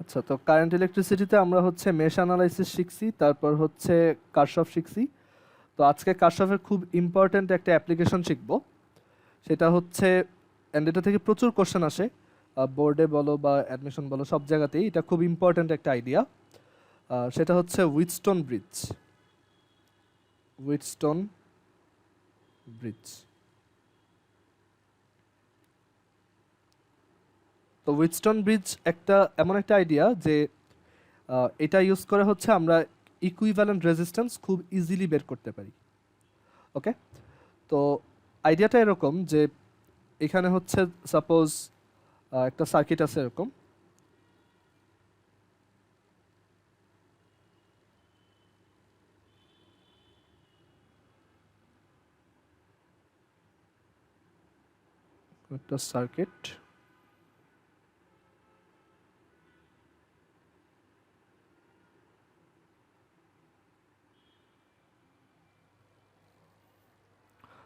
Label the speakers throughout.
Speaker 1: আচ্ছা, তো কারেন্ট ইলেকট্রিসিটিতে আমরা হচ্ছে মেশ অ্যানালাইসিস শিখছি, তারপর হচ্ছে কারশফ শিখছি। তো আজকে কারশফের খুব ইম্পর্ট্যান্ট একটা অ্যাপ্লিকেশন শিখবো। সেটা হচ্ছে, অ্যান্ড এটা থেকে প্রচুর কোশ্চেন আসে, বোর্ডে বলো বা অ্যাডমিশন বলো, সব জায়গাতেই এটা খুব ইম্পর্ট্যান্ট একটা আইডিয়া। সেটা হচ্ছে উইটস্টোন ব্রিজ। উইটস্টোন ব্রিজ। তো উইটস্টোন ব্রিজ একটা এমন একটা আইডিয়া যে এটা ইউজ করে হচ্ছে আমরা ইকুইভ্যালেন্ট রেজিস্ট্যান্স খুব ইজিলি বের করতে পারি। ওকে, তো আইডিয়াটা এরকম যে এখানে হচ্ছে সাপোজ একটা সার্কিট আছে এরকম। একটা সার্কিট,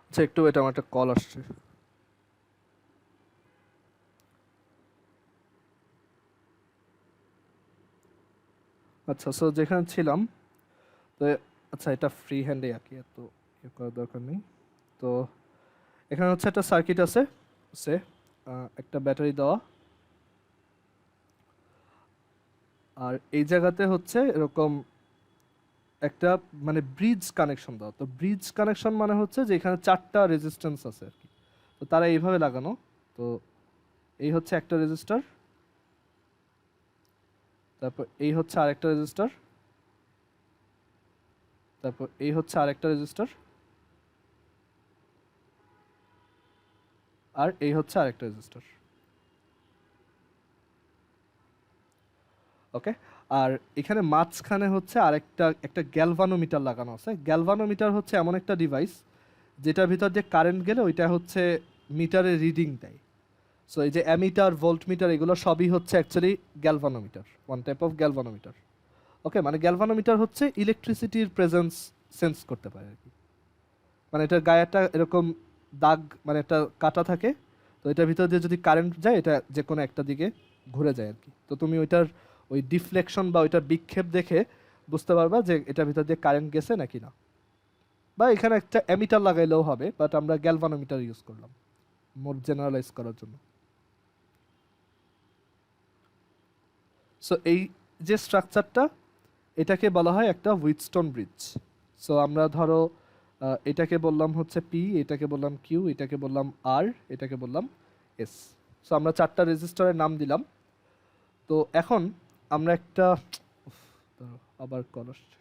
Speaker 1: আচ্ছা একটু এটা আমার একটা কল আসছে। আচ্ছা, সো যেখানে ছিলাম, তো আচ্ছা এটা ফ্রি হ্যান্ডে আঁকি, এত ইয়ে করার দরকার নেই। তো এখানে হচ্ছে একটা সার্কিট আছে, সে একটা ব্যাটারি দেওয়া, আর এই জায়গাতে হচ্ছে এরকম একটা মানে ব্রিজ কানেকশন দেওয়া। তো ব্রিজ কানেকশন মানে হচ্ছে যে এখানে চারটা রেজিস্ট্যান্স আছে আর কি। তো তারা এইভাবে লাগানো। তো এই হচ্ছে একটা রেজিস্টার, তারপর এই হচ্ছে আরেকটা রেজিস্টার, তারপর এই হচ্ছে আরেকটা রেজিস্টার, আর এই হচ্ছে আরেকটা রেজিস্টার। ওকে, আর এখানে মাঝখানে হচ্ছে আরেকটা একটা গ্যালভানোমিটার লাগানো আছে। গ্যালভানোমিটার হচ্ছে এমন একটা ডিভাইস যেটার ভিতর দিয়ে কারেন্ট গেলে ওইটা হচ্ছে মিটারে রিডিং দেয়। সো এই যে অ্যামিটার, ভোল্টমিটার, এগুলো সবই হচ্ছে actually galvanometer, one type of galvanometer. Okay, মানে গ্যালভানোমিটার হচ্ছে ইলেকট্রিসিটির প্রেজেন্স সেন্স করতে পারে আর কি। মানে এটার গায়ে একটা এরকম দাগ, মানে একটা কাটা থাকে। তো এটার ভিতর দিয়ে যদি কারেন্ট যায়, এটা যে কোনো একটা দিকে ঘুরে যায় আর কি। তো তুমি ওইটার ওই ডিফ্লেকশন বা ওইটার বিক্ষেপ দেখে বুঝতে পারবা যে এটার ভিতর দিয়ে কারেন্ট গেছে নাকি না। বা এখানে একটা অ্যামিটার লাগাইলেও হবে, বাট আমরা গ্যালভানোমিটার ইউজ করলাম মোর জেনারেলাইজ করার জন্য। সো এই যে স্ট্রাকচারটা, এটাকে বলা হয় একটা হুইটস্টোন ব্রিজ। সো আমরা ধরো এটাকে বললাম হচ্ছে পি, এটাকে বললাম কিউ, এটাকে বললাম আর, এটাকে বললাম এস। সো আমরা চারটা রেজিস্টারের নাম দিলাম। তো এখন আমরা একটা উফ, দাঁড়াও, আবার কল আসছে।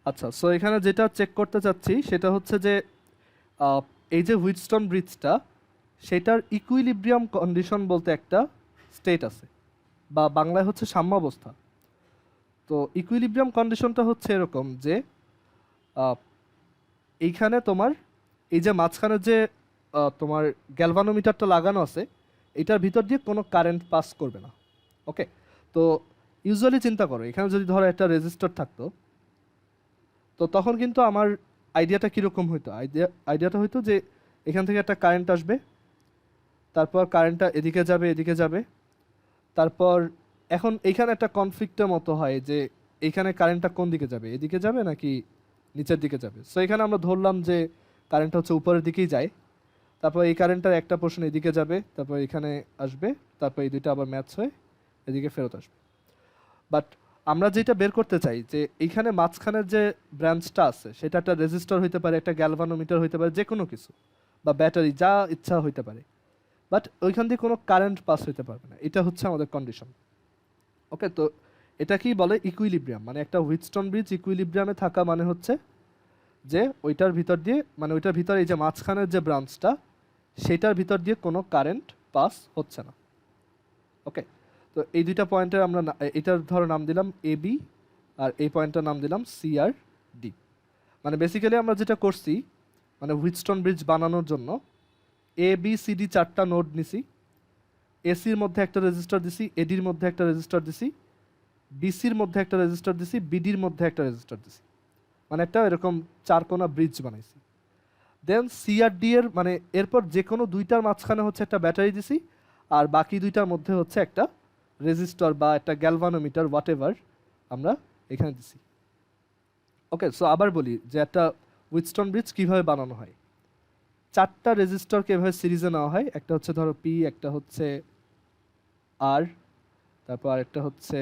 Speaker 1: আচ্ছা, সো এখানে যেটা চেক করতে চাচ্ছি সেটা হচ্ছে যে আহ, এই যে হুইটস্টোন ব্রিজটা, সেটার ইকুইলিব্রিয়াম কন্ডিশন বলতে একটা স্টেট আছে, বা বাংলায় হচ্ছে সাম্যাবস্থা। তো ইকুইলিব্রিয়াম কন্ডিশনটা হচ্ছে এরকম যে আহ, এইখানে তোমার এই যে মাঝখানে যে তোমার গ্যালভানোমিটারটা লাগানো আছে, এটার ভিতর দিয়ে কোনো কারেন্ট পাস করবে না। ওকে, তো ইউজুয়ালি চিন্তা করো, এখানে যদি ধরো একটা রেজিস্টার থাকতো, তো তখন কিন্তু আমার আইডিয়াটা কীরকম হইতো? আইডিয়াটা হইতো যে এখান থেকে একটা কারেন্ট আসবে, তারপর কারেন্টটা এদিকে যাবে, এদিকে যাবে, তারপর এখন এইখানে একটা কনফ্লিক্টের মতো হয় যে এইখানে কারেন্টটা কোন দিকে যাবে, এদিকে যাবে নাকি নিচের দিকে যাবে। সো এখানে আমরা ধরলাম যে কারেন্টটা হচ্ছে উপরের দিকেই যায়। তারপর এই কারেন্টটার একটা পোর্শন এদিকে যাবে, তারপর এখানে আসবে, তারপর এই দুইটা আবার ম্যাচ হয়ে এদিকে ফেরত আসবে। বাট আমরা যেটা বের করতে চাই যে এইখানে মাঝখানের যে ব্রাঞ্চটা আছে, সেটা একটা রেজিস্টার হইতে পারে, একটা গ্যালভানোমিটার হইতে পারে, যে কোনো কিছু, বা ব্যাটারি, যা ইচ্ছা হইতে পারে। বাট ওইখান দিয়ে কোনো কারেন্ট পাস হইতে পারবে না, এটা হচ্ছে আমাদের কন্ডিশন। ওকে, তো এটা কি বলে ইকুইলিব্রিয়াম, মানে একটা হুইটস্টোন ব্রিজ ইকুইলিব্রিয়ামে থাকা মানে হচ্ছে যে ওইটার ভিতর দিয়ে, মানে ওইটার ভিতর এই যে মাঝখানের যে ব্রাঞ্চটা, সেটার ভিতর দিয়ে কোনো কারেন্ট পাস হচ্ছে না। ওকে, তো এই দুইটা পয়েন্টের আমরা এটার ধরো নাম দিলাম এ বি, আর এই পয়েন্টটার নাম দিলাম সি আর ডি। মানে বেসিক্যালি আমরা যেটা করছি, মানে হুইটস্টোন ব্রিজ বানানোর জন্য এ বি সি ডি চারটা নোড নিছি, এসির মধ্যে একটা রেজিস্টার দিছি, এডির মধ্যে একটা রেজিস্টার দিছি, বিসির মধ্যে একটা রেজিস্টার দিছি, বিডির মধ্যে একটা রেজিস্টার দিছি। মানে একটা এরকম চারকোনা ব্রিজ বানাইছি। দেন সিআরডি এর মানে এরপর যে কোনো দুইটার মাঝখানে হচ্ছে একটা ব্যাটারি দিছি, আর বাকি দুইটার মধ্যে হচ্ছে একটা রেজিস্টর বা একটা গ্যালভানোমিটার হোয়াট এভার আমরা এখানে দিছি। ওকে, সো আবার বলি যে একটা উইথস্টোন ব্রিজ কীভাবে বানানো হয়। চারটা রেজিস্টরকে এভাবে সিরিজে নেওয়া হয়, একটা হচ্ছে ধরো পি, একটা হচ্ছে আর, তারপর আরেকটা হচ্ছে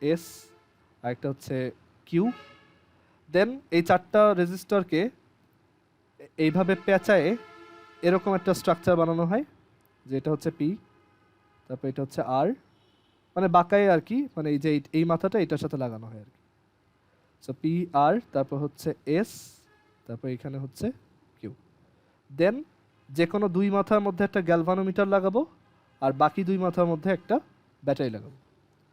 Speaker 1: এস, আরেকটা হচ্ছে কিউ। দেন এই চারটা রেজিস্টরকে এইভাবে পেঁচায়ে এরকম একটা স্ট্রাকচার বানানো হয়, যেটা হচ্ছে পি, তারপর এটা হচ্ছে আর, মানে বাঁকায় আর কি, মানে এই যে এই মাথাটা এটার সাথে লাগানো হয় আর কি। সো পি আর, তারপর হচ্ছে এস, তারপর এখানে হচ্ছে কিউ। দেন যে কোনো দুই মাথার মধ্যে একটা গ্যালভানোমিটার লাগাবো, আর বাকি দুই মাথার মধ্যে একটা ব্যাটারি লাগাবো।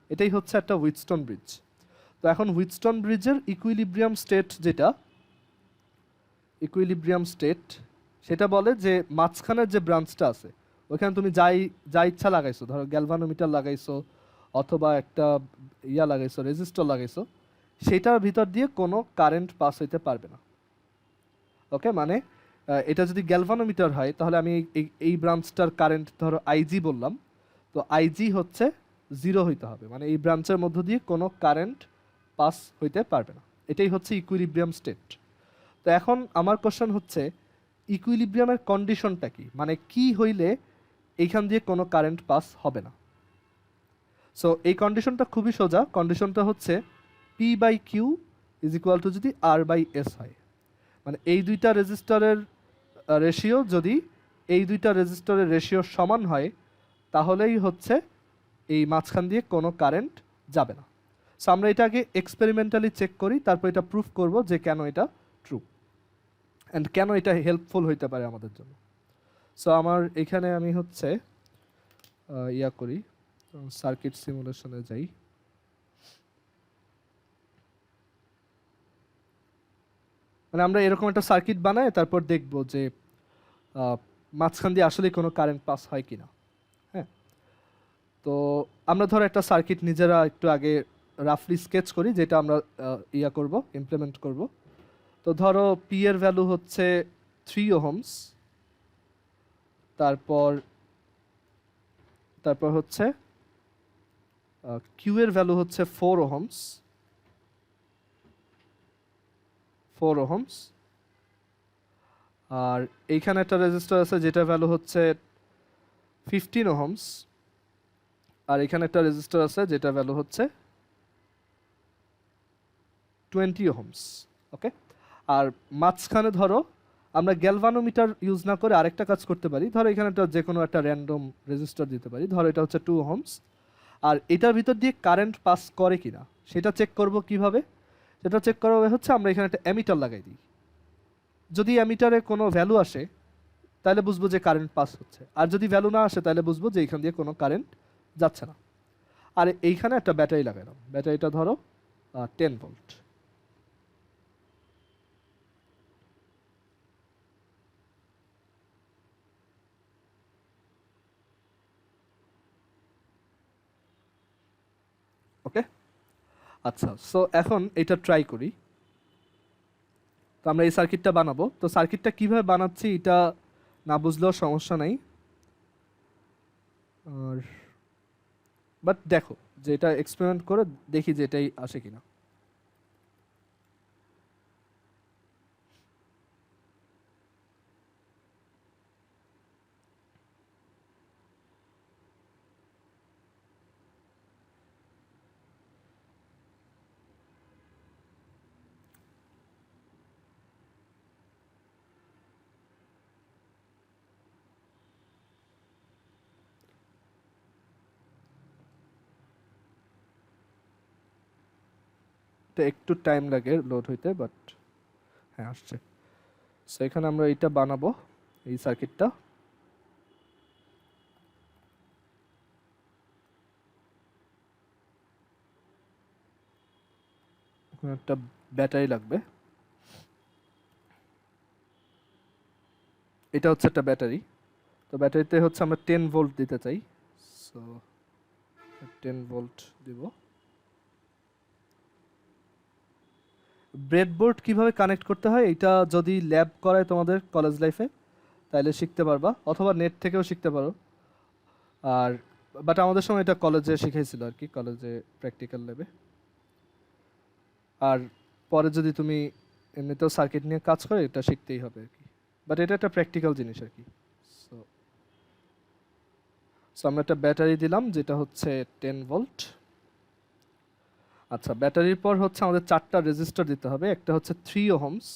Speaker 1: এটাই হচ্ছে একটা হুইটস্টোন ব্রিজ। তো এখন হুইটস্টোন ব্রিজের ইকুইলিব্রিয়াম স্টেট যেটা, ইকুইলিব্রিয়াম স্টেট সেটা বলে যে মাঝখানের যে ব্রাঞ্চটা আছে ওখানে তুমি যা ইচ্ছা লাগাইছো, ধরো গ্যালভানোমিটার লাগাইছো অথবা একটা ইয়া লাগাইছো, রেজিস্টর লাগাইছো, সেটার ভিতর দিয়ে কোনো কারেন্ট পাস হইতে পারবে না। ওকে, মানে এটা যদি গ্যালভানোমিটার হয় তাহলে আমি এই ব্রাঞ্চটার কারেন্ট ধরো আইজি বললাম, তো আইজি হচ্ছে 0 হইতে হবে, মানে এই ব্রাঞ্চের মধ্য দিয়ে কোনো কারেন্ট পাস হইতে পারবে না। এটাই হচ্ছে ইকুইলিব্রিয়াম স্টেট। তো এখন আমার কোশ্চেন হচ্ছে ইকুইলিব্রিয়ামের কন্ডিশনটা কি, মানে কি হইলে এইখান দিয়ে কোনো কারেন্ট পাস হবে না। সো এই কন্ডিশনটা খুবই সোজা, কন্ডিশনটা হচ্ছে P by Q is equal to যদি আর বাই এস হয়, মানে এই দুইটা রেজিস্টরের রেশিও যদি এই দুইটা রেজিস্টরের রেশিও সমান হয় তাহলেই হচ্ছে এই মাঝখান দিয়ে কোনো কারেন্ট যাবে না। সো আমরা এটা আগে এক্সপেরিমেন্টালি চেক করি, তারপর এটা প্রুফ করব যে কেন এটা ট্রু অ্যান্ড কেন এটা হেল্পফুল হইতে পারে আমাদের জন্য। সো আমার এখানে আমি হচ্ছে ইয়া করি, সার্কিট সিমুলেশনে যাই। মানে আমরা এরকম একটা সার্কিট বানাই, তারপর দেখব যে মাঝখান দিয়ে আসলে কোনো কারেন্ট পাস হয় কিনা। হ্যাঁ, তো আমরা ধরো একটা সার্কিট নিজেরা একটু আগে রাফলি স্কেচ করি, যেটা আমরা ইয়া করব, ইমপ্লিমেন্ট করব। তো ধরো পি এর ভ্যালু হচ্ছে 3 ওহমস, তারপর তারপর হচ্ছে কিউ এর ভ্যালু হচ্ছে 4 ওহমস, 4 ওহমস, আর এইখানে একটা রেজিস্টার আছে যেটা ভ্যালু হচ্ছে 15 ওহমস, আর এখানে একটা রেজিস্টার আছে যেটা ভ্যালু হচ্ছে 20 ওহমস। ওকে, আর মাঝখানে ধরো আমরা গ্যালভানোমিটার ইউজ না করে আরেকটা কাজ করতে পারি, ধরো এখানে একটা যে কোনো একটা র্যান্ডম রেজিস্টার দিতে পারি, ধরো এটা হচ্ছে 2 ওহমস, আর এটার ভিতর দিয়ে কারেন্ট পাস করে কিনা সেটা চেক করব কিভাবে। সেটা চেক করা হচ্ছে আমরা এখানে একটা অ্যামিটার লাগাই দিই, যদি অ্যামিটারে কোনো ভ্যালু আসে তাহলে বুঝবো যে কারেন্ট পাস হচ্ছে, আর যদি ভ্যালু না আসে তাহলে বুঝবো যে এখান দিয়ে কোনো কারেন্ট যাচ্ছে না। আর এইখানে একটা ব্যাটারি লাগালাম, ব্যাটারিটা ধরো 10 ভোল্ট। ওকে, আচ্ছা, সো এখন এটা ট্রাই করি। তো আমরা এই সার্কিটটা বানাবো, তো সার্কিটটা কিভাবে বানাচ্ছি এটা না বুঝলেও সমস্যা নাই, আর বাট দেখো যে এটা এক্সপেরিমেন্ট করে দেখি যে এটাই আসে কিনা। এটা একটু টাইম লাগে লোড হইতে, বাট হ্যাঁ আসছে। সো এখানে আমরা এটা বানাবো, এই সার্কিটটা। একটা ব্যাটারি লাগবে, এটা হচ্ছে একটা ব্যাটারি। তো ব্যাটারিতে হচ্ছে আমরা 10 ভোল্ট দিতে চাই, সো 10 ভোল্ট দিব। ব্রেডবোর্ড কিভাবে কানেক্ট করতে হয় এটা যদি ল্যাব করায় তোমাদের কলেজ লাইফে তাহলে শিখতে পারবা, অথবা নেট থেকেও শিখতে পারো। আর বাট আমাদের সময় এটা কলেজে শিখাইছিল আর কি, কলেজে প্র্যাকটিক্যাল ল্যাবে। আর পরে যদি তুমি এমনিতেও সার্কিট নিয়ে কাজ করে এটা শিখতেই হবে আর কি, বাট এটা একটা প্র্যাকটিক্যাল জিনিস আর কি। সো সো আমরা একটা ব্যাটারি দিলাম যেটা হচ্ছে 10 ভোল্ট। আচ্ছা, ব্যাটারির পর হচ্ছে আমাদের 4টা রেজিস্টার দিতে হবে। একটা হচ্ছে 3 ওহমস,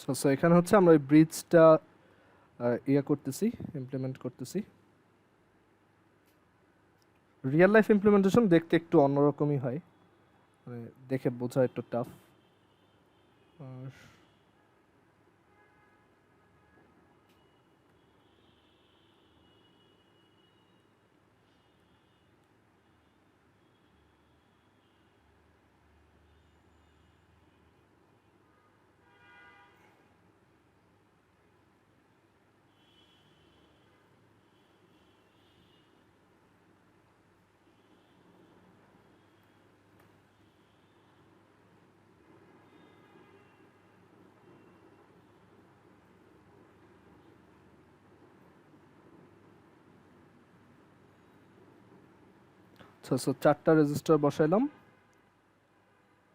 Speaker 1: সো সো এখানে হচ্ছে আমরা ওই ব্রিজটা ইয়ে করতেছি, ইমপ্লিমেন্ট করতেছি। রিয়েল লাইফ ইমপ্লিমেন্টেশন দেখতে একটু অন্যরকমই হয়, মানে দেখে বোঝা একটু টাফ। আর সো সো 4টা রেজিস্টার বসাইলাম।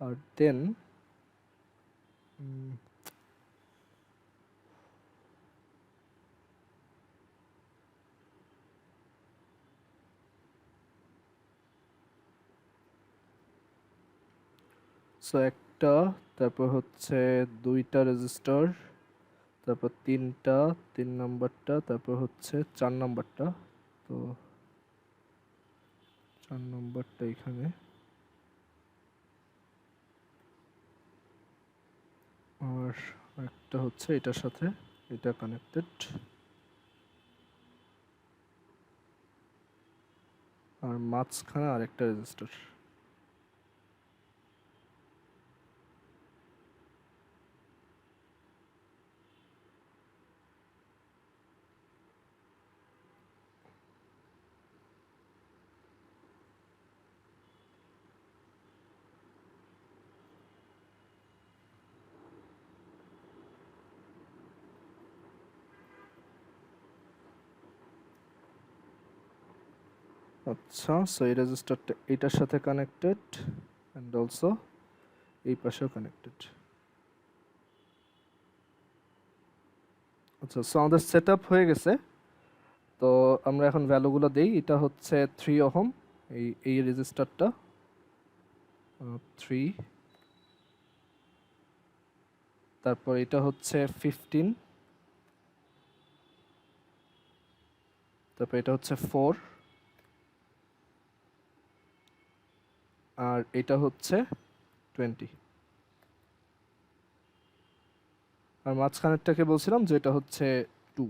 Speaker 1: আর দেন সো একটা, তারপর হচ্ছে 2টা রেজিস্টার, তারপর 3টা, 3 নাম্বারটা, তারপর হচ্ছে 4 নাম্বারটা। তো 4 নাম্বারটা এখানে, আর একটা হচ্ছে এটার সাথে, এটা কানেক্টেড। আর মাঝখানে আরেকটা রেজিস্টার। আচ্ছা, সো এই রেজিস্টারটা এটার সাথে কানেক্টেড, অ্যান্ড অলসো এই পাশেও কানেক্টেড। আচ্ছা, সো আমাদের সেট আপ হয়ে গেছে। তো আমরা এখন ভ্যালুগুলো দেই। এটা হচ্ছে 3 ওহম, এই রেজিস্টারটা 3। তারপর এটা হচ্ছে 15। তারপর এটা হচ্ছে 4। আর এটা হচ্ছে 20। আর মাঝখানেরটাকে বলছিলাম যে এটা হচ্ছে 2।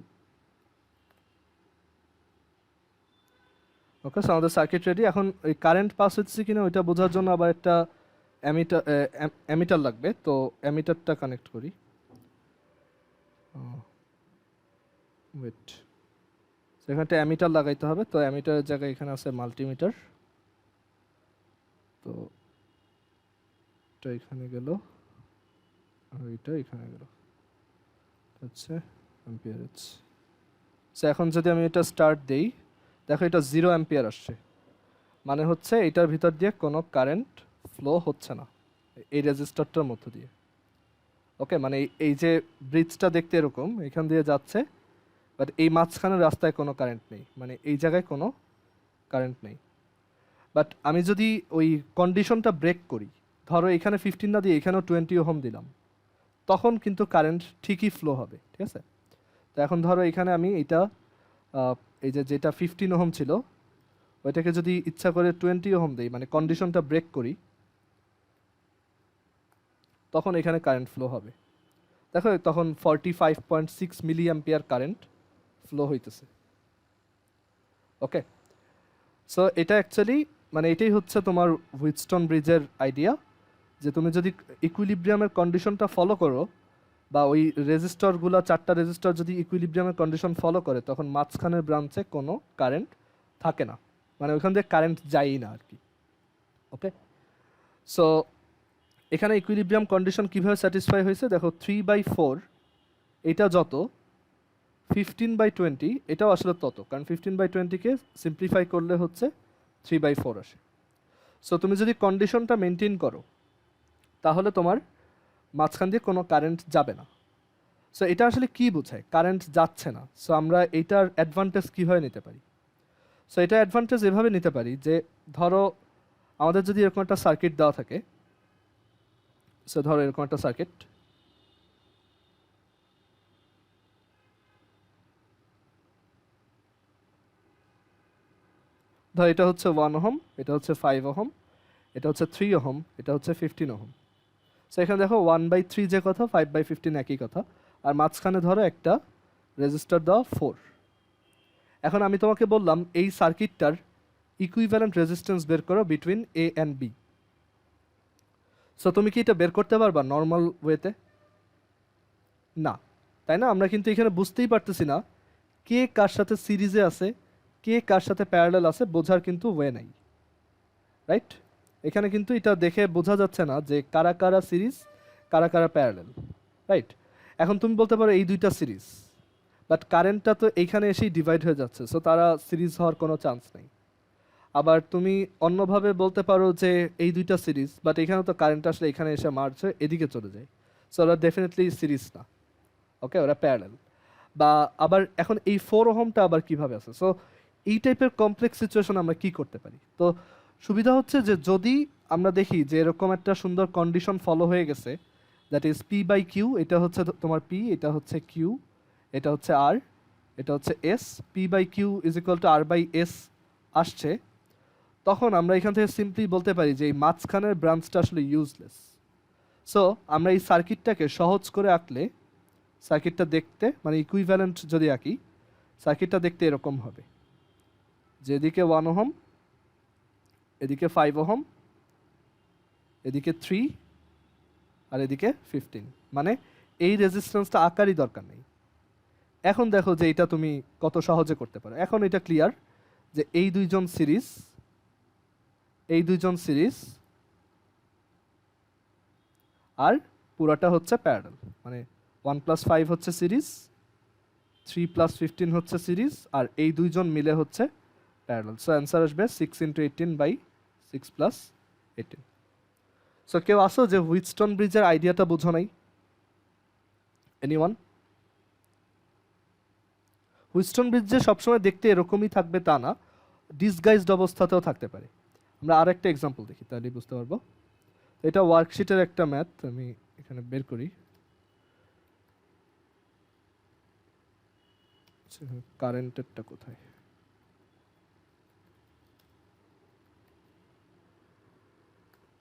Speaker 1: ওকে, সো আমাদের সার্কিট রেডি। এখন ওই কারেন্ট পাস হচ্ছে কিনা ওইটা বোঝার জন্য আবার একটা অ্যামিটার অ্যামিটার লাগবে। তো অ্যামিটারটা কানেক্ট করি। ওয়েট, সেখানটা অ্যামিটার লাগাইতে হবে। তো অ্যামিটারের জায়গায় এখানে আছে মাল্টিমিটার। তো এটা এখানে গেল, আর এটা এখানে গেল, হচ্ছে অ্যাম্পিয়ারেজ। সো এখন যদি আমি এটা স্টার্ট দেই, দেখো এটা 0 অ্যাম্পিয়ার আসছে। মানে হচ্ছে এটার ভিতর দিয়ে কোনো কারেন্ট ফ্লো হচ্ছে না এই রেজিস্টারটার মধ্য দিয়ে। ওকে, মানে এই যে ব্রিজটা দেখতে এরকম এখান দিয়ে যাচ্ছে, বাট এই মাঝখানের রাস্তায় কোনো কারেন্ট নেই, মানে এই জায়গায় কোনো কারেন্ট নেই। বাট আমি যদি ওই কন্ডিশনটা ব্রেক করি, ধরো এখানে 15 না দিয়ে এখানেও 20 ওহম দিলাম, তখন কিন্তু কারেন্ট ঠিকই ফ্লো হবে, ঠিক আছে? তো এখন ধরো এখানে আমি এটা এই যে যেটা 15 ওহম ছিল ওইটাকে যদি ইচ্ছা করে 20 ওহম দিই, মানে কন্ডিশনটা ব্রেক করি, তখন এখানে কারেন্ট ফ্লো হবে। দেখো তখন 45.6 মিলি অ্যাম্পিয়ার কারেন্ট ফ্লো হইতেছে। ওকে, সো এটা অ্যাকচুয়ালি মানে এটাই হচ্ছে তোমার হুইটস্টোন ব্রিজের আইডিয়া, যে তুমি যদি ইকুইলিব্রিয়ামের কন্ডিশনটা ফলো করো, বা ওই রেজিস্টরগুলো 4টা রেজিস্টর যদি ইকুইলিব্রিয়ামের কন্ডিশন ফলো করে, তখন মাঝখানের ব্রাঞ্চে কোনো কারেন্ট থাকে না, মানে ওইখান দিয়ে কারেন্ট যায়ই না আর কি। ওকে, সো এখানে ইকুইলিব্রিয়াম কন্ডিশন কীভাবে স্যাটিসফাই হয়েছে দেখো, 3/4 এটা যত, 15/20 এটাও আসলে তত, কারণ 15/20কে সিম্পলিফাই করলে হচ্ছে 3/4 আসে। সো তুমি যদি কন্ডিশনটা মেনটেন করো তাহলে তোমার মাঝখান দিয়ে কোনো কারেন্ট যাবে না। সো এটা আসলে কি বোঝায় কারেন্ট যাচ্ছে না? সো আমরা এইটার অ্যাডভান্টেজ কীভাবে নিতে পারি? সো এটা অ্যাডভান্টেজ এভাবে নিতে পারি যে, ধরো আমাদের যদি এরকম একটা সার্কিট দেওয়া থাকে, সো ধরো এরকম একটা সার্কিট, ধর এটা হচ্ছে 1 ওহম, এটা হচ্ছে 5 ওহম, এটা হচ্ছে 3 ওহম, এটা হচ্ছে 15 ওহম। সো এখানে দেখো 1/3 যে কথা, 5/15 একই কথা, আর মাঝখানে ধরো একটা রেজিস্টার দেওয়া 4। এখন আমি তোমাকে বললাম এই সার্কিটটার ইকুইভ্যালেন্ট রেজিস্ট্যান্স বের করো between A and B. So তুমি কি এটা বের করতে পারবা নর্মাল ওয়েতে? না, তাই না? আমরা কিন্তু এখানে বুঝতেই পারতেছি না কে কার সাথে সিরিজে আছে, কে কার সাথে প্যারালাল আছে, বোঝার কিন্তু ওয়ে নাই, রাইট? এখানে কিন্তু এটা দেখে বোঝা যাচ্ছে না যে কারা কারা সিরিজ, কারা কারা প্যারালাল, রাইট? এখন তুমি বলতে পারো এই দুইটা সিরিজ, বাট কারেন্টটা তো এইখানে এসেই ডিভাইড হয়ে যাচ্ছে, সো তারা সিরিজ হওয়ার কোনো চান্স নেই। আবার তুমি অন্যভাবে বলতে পারো যে এই দুইটা সিরিজ, বাট এখানে তো কারেন্ট আসলে এখানে এসে মার্চ হয়ে এদিকে চলে যায়, সো ওরা ডেফিনেটলি সিরিজ না, ওকে, ওরা প্যারালাল। বা আবার এখন এই 4 ওহমটা আবার কিভাবে আছে? সো এই টাইপের কমপ্লেক্স সিচুয়েশন আমরা কি করতে পারি? তো সুবিধা হচ্ছে যে যদি আমরা দেখি যে এরকম একটা সুন্দর কন্ডিশন ফলো হয়ে গেছে, দ্যাট ইজ P/Q, এটা হচ্ছে তোমার P, এটা হচ্ছে Q, এটা হচ্ছে R, এটা হচ্ছে S, P/Q is equal two R/S আসছে, তখন আমরা এখান থেকে সিম্পলি বলতে পারি যে এই মাঝখানের ব্রাঞ্চটা আসলে ইউজলেস। সো আমরা এই সার্কিটটাকে সহজ করে আঁকলে সার্কিটটা দেখতে, মানে ইকুইভ্যালেন্ট যদি আঁকি, সার্কিটটা দেখতে এরকম হবে, যেদিকে 1 ওহম, এদিকে 5 ওহম, এদিকে 3, আর এদিকে 15, মানে এই রেজিস্ট্যান্সটা আঁকারই দরকার নেই। এখন দেখো যে এটা তুমি কত সহজে করতে পারো। এখন এটা ক্লিয়ার যে এই দুইজন সিরিজ, এই দুইজন সিরিজ, আর পুরাটা হচ্ছে প্যারালাল, মানে 1+5 হচ্ছে সিরিজ, 3+15 হচ্ছে সিরিজ, আর এই দুইজন মিলে হচ্ছে প্যারালাল। সো অ্যান্সার আসবে 6×18/6+18। সো কেউ আসো যে হুইটস্টোন ব্রিজের আইডিয়াটা বুঝো নাই? এনিওয়ান? হুইটস্টোন ব্রিজ যে সবসময় দেখতে এরকমই থাকবে তা না, ডিসগাইজড অবস্থাতেও থাকতে পারে। আমরা আর একটা এক্সাম্পল দেখি, তাহলেই বুঝতে পারবো। এটা ওয়ার্কশিটের একটা ম্যাথ, আমি এখানে বের করি। কারেন্টেরটা কোথায়?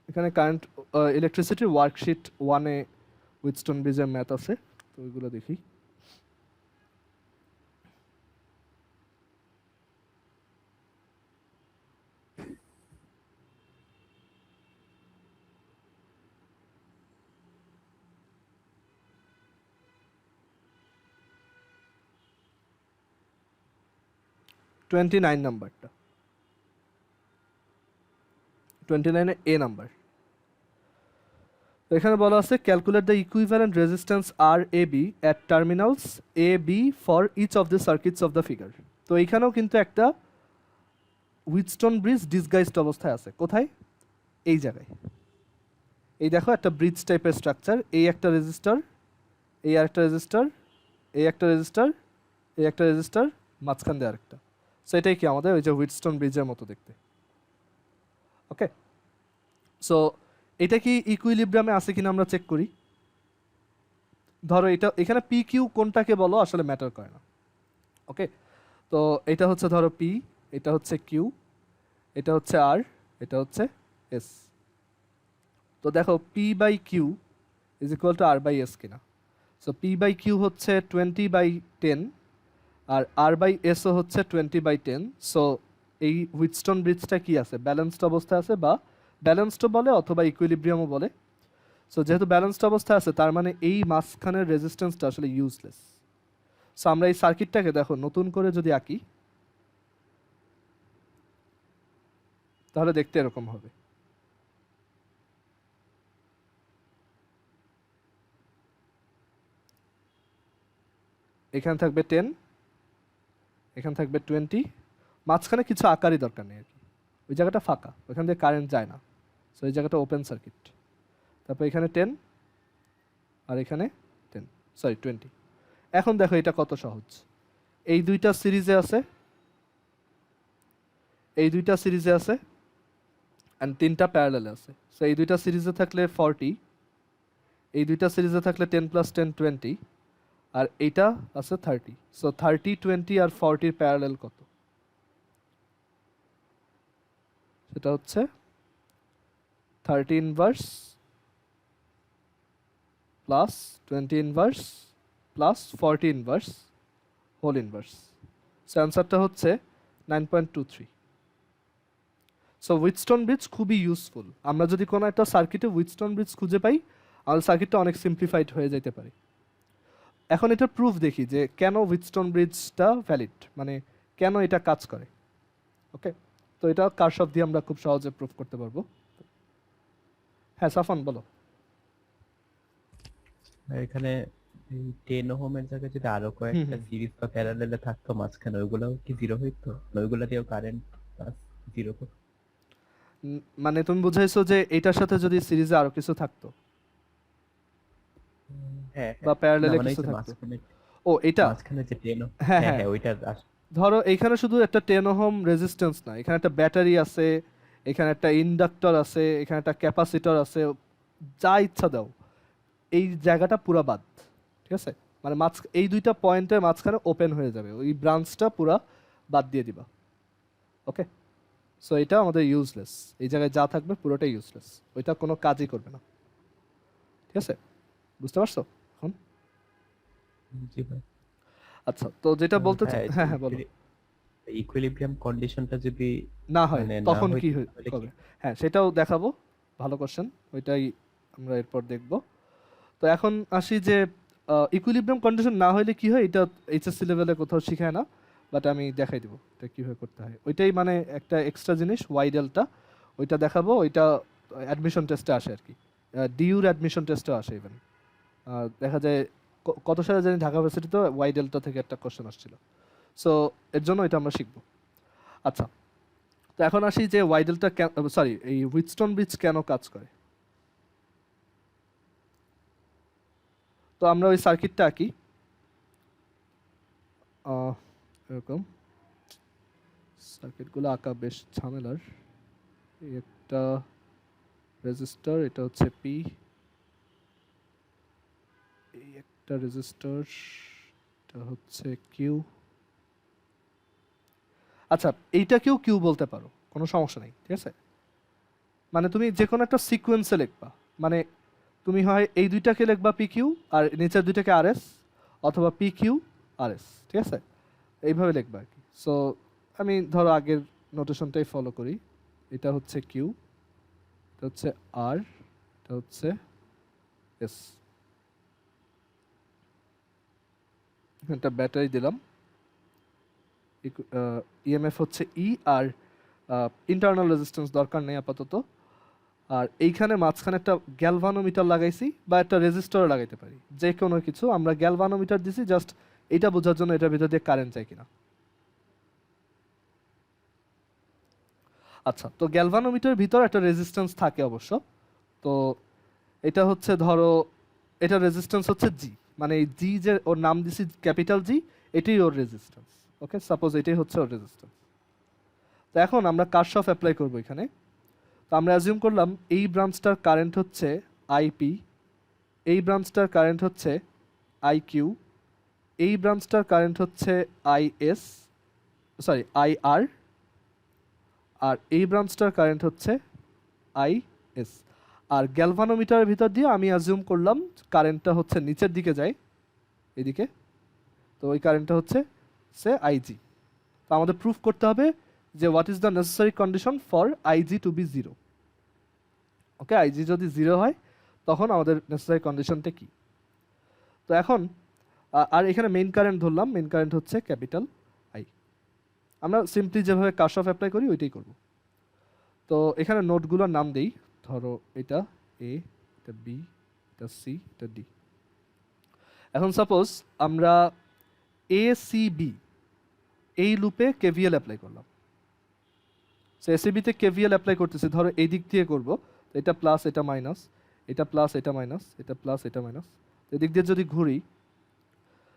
Speaker 1: এখানে কারেন্ট ইলেকট্রিসিটির ওয়ার্কশিট 1-এ হুইটস্টোন ব্রিজের ম্যাথ আছে, তো ওইগুলো দেখি। নাম্বারটা 29 এ নাম্বার। তো এখানে বলা আছে calculate the equivalent resistance RAB at terminals AB for each of the circuits of the figure. তো এখানেও কিন্তু একটা হুইটস্টোন ব্রিজ ডিসগাইজড অবস্থায় আছে কোথায়? এই জায়গায়। এই দেখো একটা ব্রিজ টাইপের স্ট্রাকচার, এই একটা রেজিস্টার, এই আরেকটা রেজিস্টার, এই একটা রেজিস্টার, এই একটা রেজিস্টার, মাঝখান দিয়ে আরেকটা। সো এটাই কি আমাদের ওই যে হুইটস্টোন ব্রিজের মতো দেখতে। ওকে, সো এটা কি ইকুইলিব্রিয়ামে আছে কিনা আমরা চেক করি। ধরো এটা এখানে পি কিউ কোনটাকে বলো আসলে ম্যাটার করে না। ওকে, তো এটা হচ্ছে ধরো পি, এটা হচ্ছে কিউ, এটা হচ্ছে আর, এটা হচ্ছে এস। তো দেখো P by Q is equal to R by S কিনা। সো পি বাই কিউ হচ্ছে 20/10 আর আর বাই এসও হচ্ছে 20/10। সো এই হুইটস্টোন ব্রিজটা কি আছে? ব্যালেন্সড অবস্থায় আছে, বা ব্যালেন্সডও বলে অথবা ইকুইলিব্রিয়ামও বলে। সো যেহেতু ব্যালেন্সড অবস্থায় আছে তার মানে এই মাঝখানের রেজিস্ট্যান্সটা আসলে ইউজলেস। সো আমরা এই সার্কিটটাকে দেখো নতুন করে যদি আঁকি তাহলে দেখতে এরকম হবে। এখানে থাকবে 10, এখানে থাকবে 20, মাঝখানে কিছু আকারই দরকার নেই আর কি। ওই জায়গাটা ফাঁকা, ওইখান দিয়ে কারেন্ট যায় না। সো এই জায়গাটা ওপেন সার্কিট। তারপর এখানে 10 আর এখানে 20। এখন দেখো এটা কত সহজ। এই দুইটা সিরিজে আছে, এই দুইটা সিরিজে আছে, অ্যান্ড তিনটা প্যারালালে আছে। সো এই দুইটা সিরিজে থাকলে 40, এই দুইটা সিরিজে থাকলে 10 + 10 20, আর এইটা আছে 30। সো 30, 20 আর 40 প্যারালাল কত? সেটা হচ্ছে 30 inverse plus 20 inverse plus 40 inverse whole inverse. So অ্যান্সারটা হচ্ছে 9.23। সো হুইটস্টোন ব্রিজ খুবই ইউজফুল। আমরা যদি কোনো একটা সার্কিটে হুইটস্টোন ব্রিজ খুঁজে পাই আমাদের সার্কিটটা অনেক সিম্পলিফাইড হয়ে যেতে পারে। এখন এটা প্রুফ দেখি যে কেন হুইটস্টোন ব্রিজটা ভ্যালিড, মানে কেন এটা কাজ করে। ওকে, তো এটা কারশফ দিয়ে আমরা খুব সহজে প্রুফ করতে পারবো। হ্যাঁ সাফন বলো।
Speaker 2: এখানে এই 10 ওহমের জায়গায় যদি আরো কয়েকটা সিরিজ বা প্যারালালে থাকতো মাঝখানে, ওইগুলোও কি জিরো হইতো? ওইগুলা দিয়েও কারেন্ট জিরো করতো?
Speaker 1: মানে তুমি বুঝাইছো যে এটার সাথে যদি সিরিজে আরো কিছু থাকতো
Speaker 2: হ্যাঁ
Speaker 1: বা
Speaker 2: হ্যাঁ, না
Speaker 1: প্যারালালে
Speaker 2: মানে
Speaker 1: কিছু
Speaker 2: হচ্ছে
Speaker 1: থাকতো।
Speaker 2: মাঝখানে,
Speaker 1: ও এটা,
Speaker 2: মাঝখানে যে 10
Speaker 1: হ্যাঁ
Speaker 2: হ্যাঁ
Speaker 1: হ্যাঁ,
Speaker 2: হ্যাঁ ওইটার
Speaker 1: ধরো এইখানে শুধু একটা 10 ওহম রেজিস্ট্যান্স না, এখানে একটা ব্যাটারি আছে, এখানে একটা ইন্ডাক্টর আছে, এখানে একটা ক্যাপাসিটর আছে, যা ইচ্ছা দাও, এই জায়গাটা পুরা বাদ। ঠিক আছে, মানে এই দুইটা পয়েন্টের মাঝখানে ওপেন হয়ে যাবে, ওই ব্রাঞ্চটা পুরা বাদ দিয়ে দিবা। ওকে, সো এটা আমাদের ইউজলেস। এই জায়গায় যা থাকবে পুরোটাই ইউজলেস, ওইটা কোনো কাজই করবে না। ঠিক আছে, বুঝতে পারছো এখন?
Speaker 2: জি ভাই।
Speaker 1: আচ্ছা, তো যেটা বলতে
Speaker 2: হ্যাঁ,
Speaker 1: হ্যাঁ হ্যাঁ বলো।
Speaker 2: ইকুইলিব্রিয়াম কন্ডিশনটা যদি
Speaker 1: না হয়
Speaker 2: মানে না
Speaker 1: তখন কি
Speaker 2: হইতো তাহলে কি?
Speaker 1: হবে? হ্যাঁ সেটাও দেখাবো, ভালো কোশ্চেন, ওইটাই আমরা এরপর দেখব। তো এখন আসি যে ইকুইলিব্রিয়াম কন্ডিশন না হলে কি হয়, এটা এইচএসসি লেভেলে কোথাও শিখায় না, বাট আমি দেখাই দেবো এটা কীভাবে করতে হয়। ওইটাই মানে একটা এক্সট্রা জিনিস ওয়াই ডেল্টা, ওইটা দেখাবো। ওইটা অ্যাডমিশন টেস্টে আসে আর কি, ডিইউর অ্যাডমিশন টেস্টেও আসে ইভেন। দেখা যায় কত সালে জানি ঢাকা ইউনিভার্সিটিতে ওয়াই ডেল্টা থেকে একটা কোশ্চেন আসছিল। সো এর জন্য এটা আমরা শিখবো। আচ্ছা, তো এখন আসি যে ওয়াই ডেল্টা, সরি এই হুইটস্টোন ব্রিজ কেন কাজ করে। তো আমরা ওই সার্কিটটা আঁকি এরকম। সার্কিটগুলো আঁকা বেশ ঝামেলার। এই একটা রেজিস্টার, এটা হচ্ছে পি, এই একটা রেজিস্টার, এটা হচ্ছে কিউ। আচ্ছা, এইটাকেও কিউ বলতে পারো, কোনো সমস্যা নেই। ঠিক আছে, মানে তুমি যে কোনো একটা সিকোয়েন্সে লিখবা, মানে তুমি হয় এই দুইটাকে লিখবা পি কিউ আর নিচের দুইটাকে আর এস, অথবা পি কিউ আর এস। ঠিক আছে, এইভাবে লিখবা আর কি। সো আমি ধরো আগের নোটেশনটাই ফলো করি। এটা হচ্ছে কিউ, এটা হচ্ছে আর, এটা হচ্ছে এস। একটা ব্যাটারি দিলাম, ইএমএফ হচ্ছে ই, আর ইন্টারনাল রেজিস্ট্যান্স দরকার নেই আপাতত। আর এইখানে মাঝখানে একটা গ্যালভানোমিটার লাগাইছি, বা একটা রেজিস্টার লাগাইতে পারি, যে কোনো কিছু। আমরা গ্যালভানোমিটার দিছি জাস্ট এটা বোঝার জন্য এটার ভিতর দিয়ে কারেন্ট যায় কিনা। আচ্ছা, তো গ্যালভানোমিটার ভিতর একটা রেজিস্ট্যান্স থাকে অবশ্য। তো এটা হচ্ছে ধরো, এটা রেজিস্ট্যান্স হচ্ছে জি, মানে এই জি যে ওর নাম দিছি ক্যাপিটাল জি, এটাই ওর রেজিস্ট্যান্স। ওকে, সাপোজ এটাই হচ্ছে ওর রেজিস্ট্যান্স। তো এখন আমরা কারশফ অ্যাপ্লাই করব এখানে। তো আমরা অ্যাজিউম করলাম এই ব্রাঞ্চটার কারেন্ট হচ্ছে আইপি, এই ব্রাঞ্চটার কারেন্ট হচ্ছে আইকিউ, এই ব্রাঞ্চটার কারেন্ট হচ্ছে আইএস, সরি আইআর, আর এই ব্রাঞ্চটার কারেন্ট হচ্ছে আইএস। আর গ্যালভানোমিটারের ভিতর দিয়ে আমি অ্যাজিউম করলাম কারেন্টটা হচ্ছে নিচের দিকে যায়, এদিকে। তো ওই কারেন্টটা হচ্ছে সে আইজি। তো আমাদের প্রুফ করতে হবে যে what is the necessary condition for IG to be zero. Okay, IG যদি জিরো হয় তখন আমাদের নেসেসারি কন্ডিশনটা কি। তো এখন আর এখানে মেইন কারেন্ট ধরলাম, মেইন কারেন্ট হচ্ছে ক্যাপিটাল আই। আমরা সিম্পলি যেভাবে কারশফ অ্যাপ্লাই করি ওইটাই করব। তো এখানে নোটগুলোর নাম দেই, ধরো এটা এ, এটা বি, এটা সি, এটা ডি। এখন সাপোজ আমরা এ সি বি এই লুপে কেভিএল অ্যাপ্লাই করলাম। সো এসিবিতে কেভিএল অ্যাপ্লাই করতেছি, ধরো এই দিক দিয়ে করব, এটা প্লাস এটা মাইনাস, এটা প্লাস এটা মাইনাস, এটা প্লাস এটা মাইনাস। এদিক দিয়ে যদি ঘুরি,